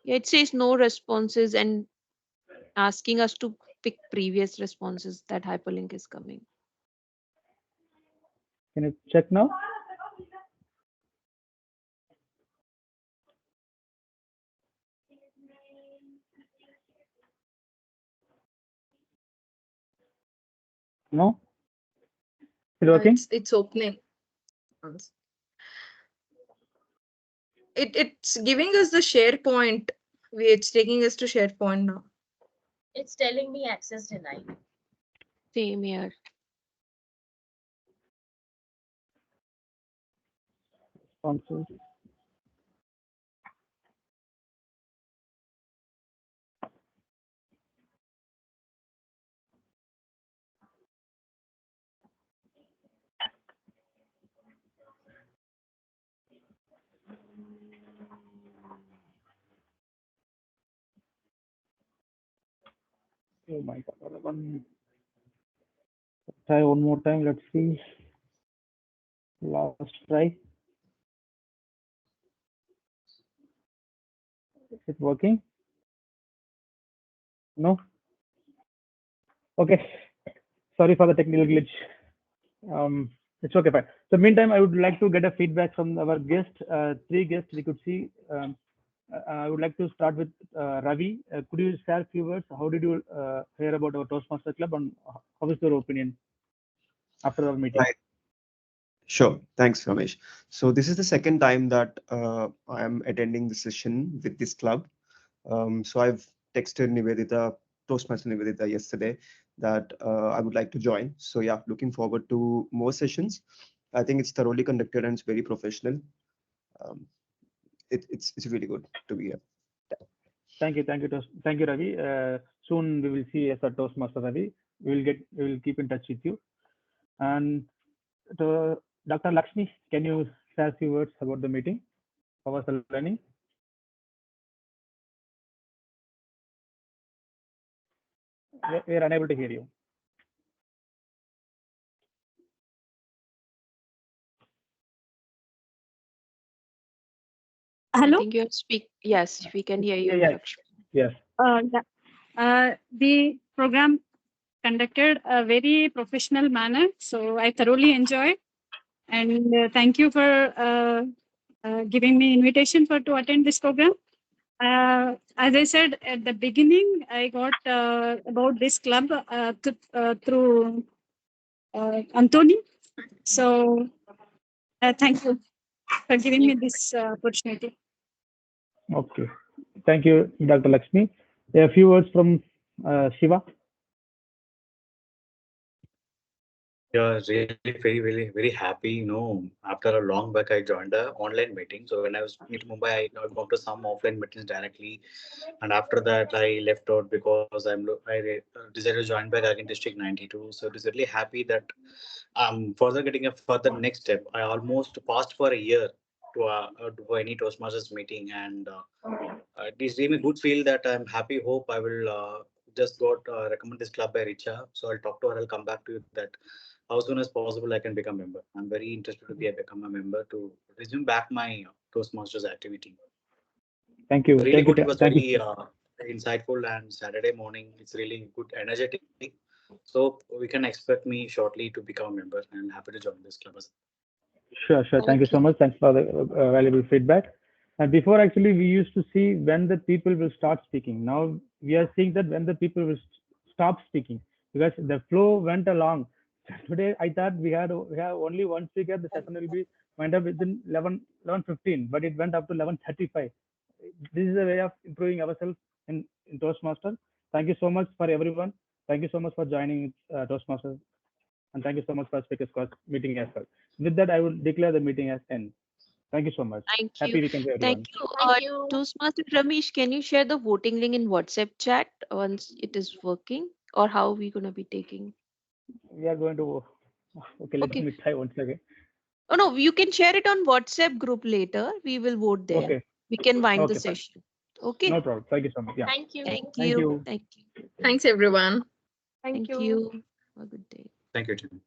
Yeah, it says no responses and asking us to pick previous responses. That hyperlink is coming. Can you check now? No? Is it working? It's opening. It's giving us the SharePoint. It's taking us to SharePoint now. It's telling me access denied. Same here. Responses. Oh my God. Try one more time. Let's see. Last try. Is it working? No? Okay. Sorry for the technical glitch. It's okay, fine. So meantime, I would like to get a feedback from our guest. Three guests we could see. I would like to start with Ravi. Could you share a few words? How did you hear about our Toastmaster Club, and how is your opinion after our meeting? Right. Sure. Thanks, Ramesh. So this is the second time that I am attending the session with this club. So I've texted Nivedita, Toastmaster Nivedita yesterday that I would like to join. So yeah, looking forward to more sessions. I think it's thoroughly conducted and it's very professional. It's really good to be here. Thank you, Ravi. Soon we will see as a Toastmaster Ravi. We will keep in touch with you. And to Dr. Lakshmi, can you share a few words about the meeting? How was the learning? We are unable to hear you. Hello? I think you speak. Yes, we can hear you. Yeah. Yes. The program conducted a very professional manner, so I thoroughly enjoyed. And thank you for giving me invitation to attend this program. As I said at the beginning, I got about this club through Anthony. So thank you for giving me this opportunity. Okay. Thank you, Dr. Lakshmi. A few words from Shiva. Yeah, really, very happy. After a long back, I joined a online meeting. So when I was in Mumbai, I got to some offline meetings directly, and after that, I left out because I decided to join back again District 92. So it is really happy that I'm further getting a further next step. I almost passed for a year to any Toastmasters meeting, and it is really good feel that I'm happy. Hope I will just got recommend this club by Richa. So I'll talk to her. I'll come back to you that how soon as possible I can become a member. I'm very interested to become a member to resume back my Toastmasters activity. Thank you. Really Thank good. you. It was Thank very you. insightful, and Saturday morning it's really good, energetic. So we can expect me shortly to become a member, and happy to join this club. Sure. Thank you so much. Thanks for the valuable feedback. And before, actually, we used to see when the people will start speaking. Now we are seeing that when the people will stop speaking, because the flow went along. Today, I thought we have only one speaker. The session will be wind up within 11:15, but it went up to 11:35. This is a way of improving ourselves in Toastmasters. Thank you so much for everyone. Thank you so much for joining Toastmasters. And thank you so much for Speakers Class meeting as well. With that, I will declare the meeting as end. Thank you so much. Thank Happy you. weekend to everyone. Thank you. Thank you. Toastmaster Ramesh, can you share the voting link in WhatsApp chat once it is working, or how are we going to be taking? We are going to. Okay, let me try once again. Oh no, you can share it on WhatsApp group later. We will vote there. Okay. We can wind the Fine. session. Okay. No problem. Thank you so much. Yeah. Thank you. Thank you. Thanks, everyone. Thank you. Have a good day. Thank you, Tim.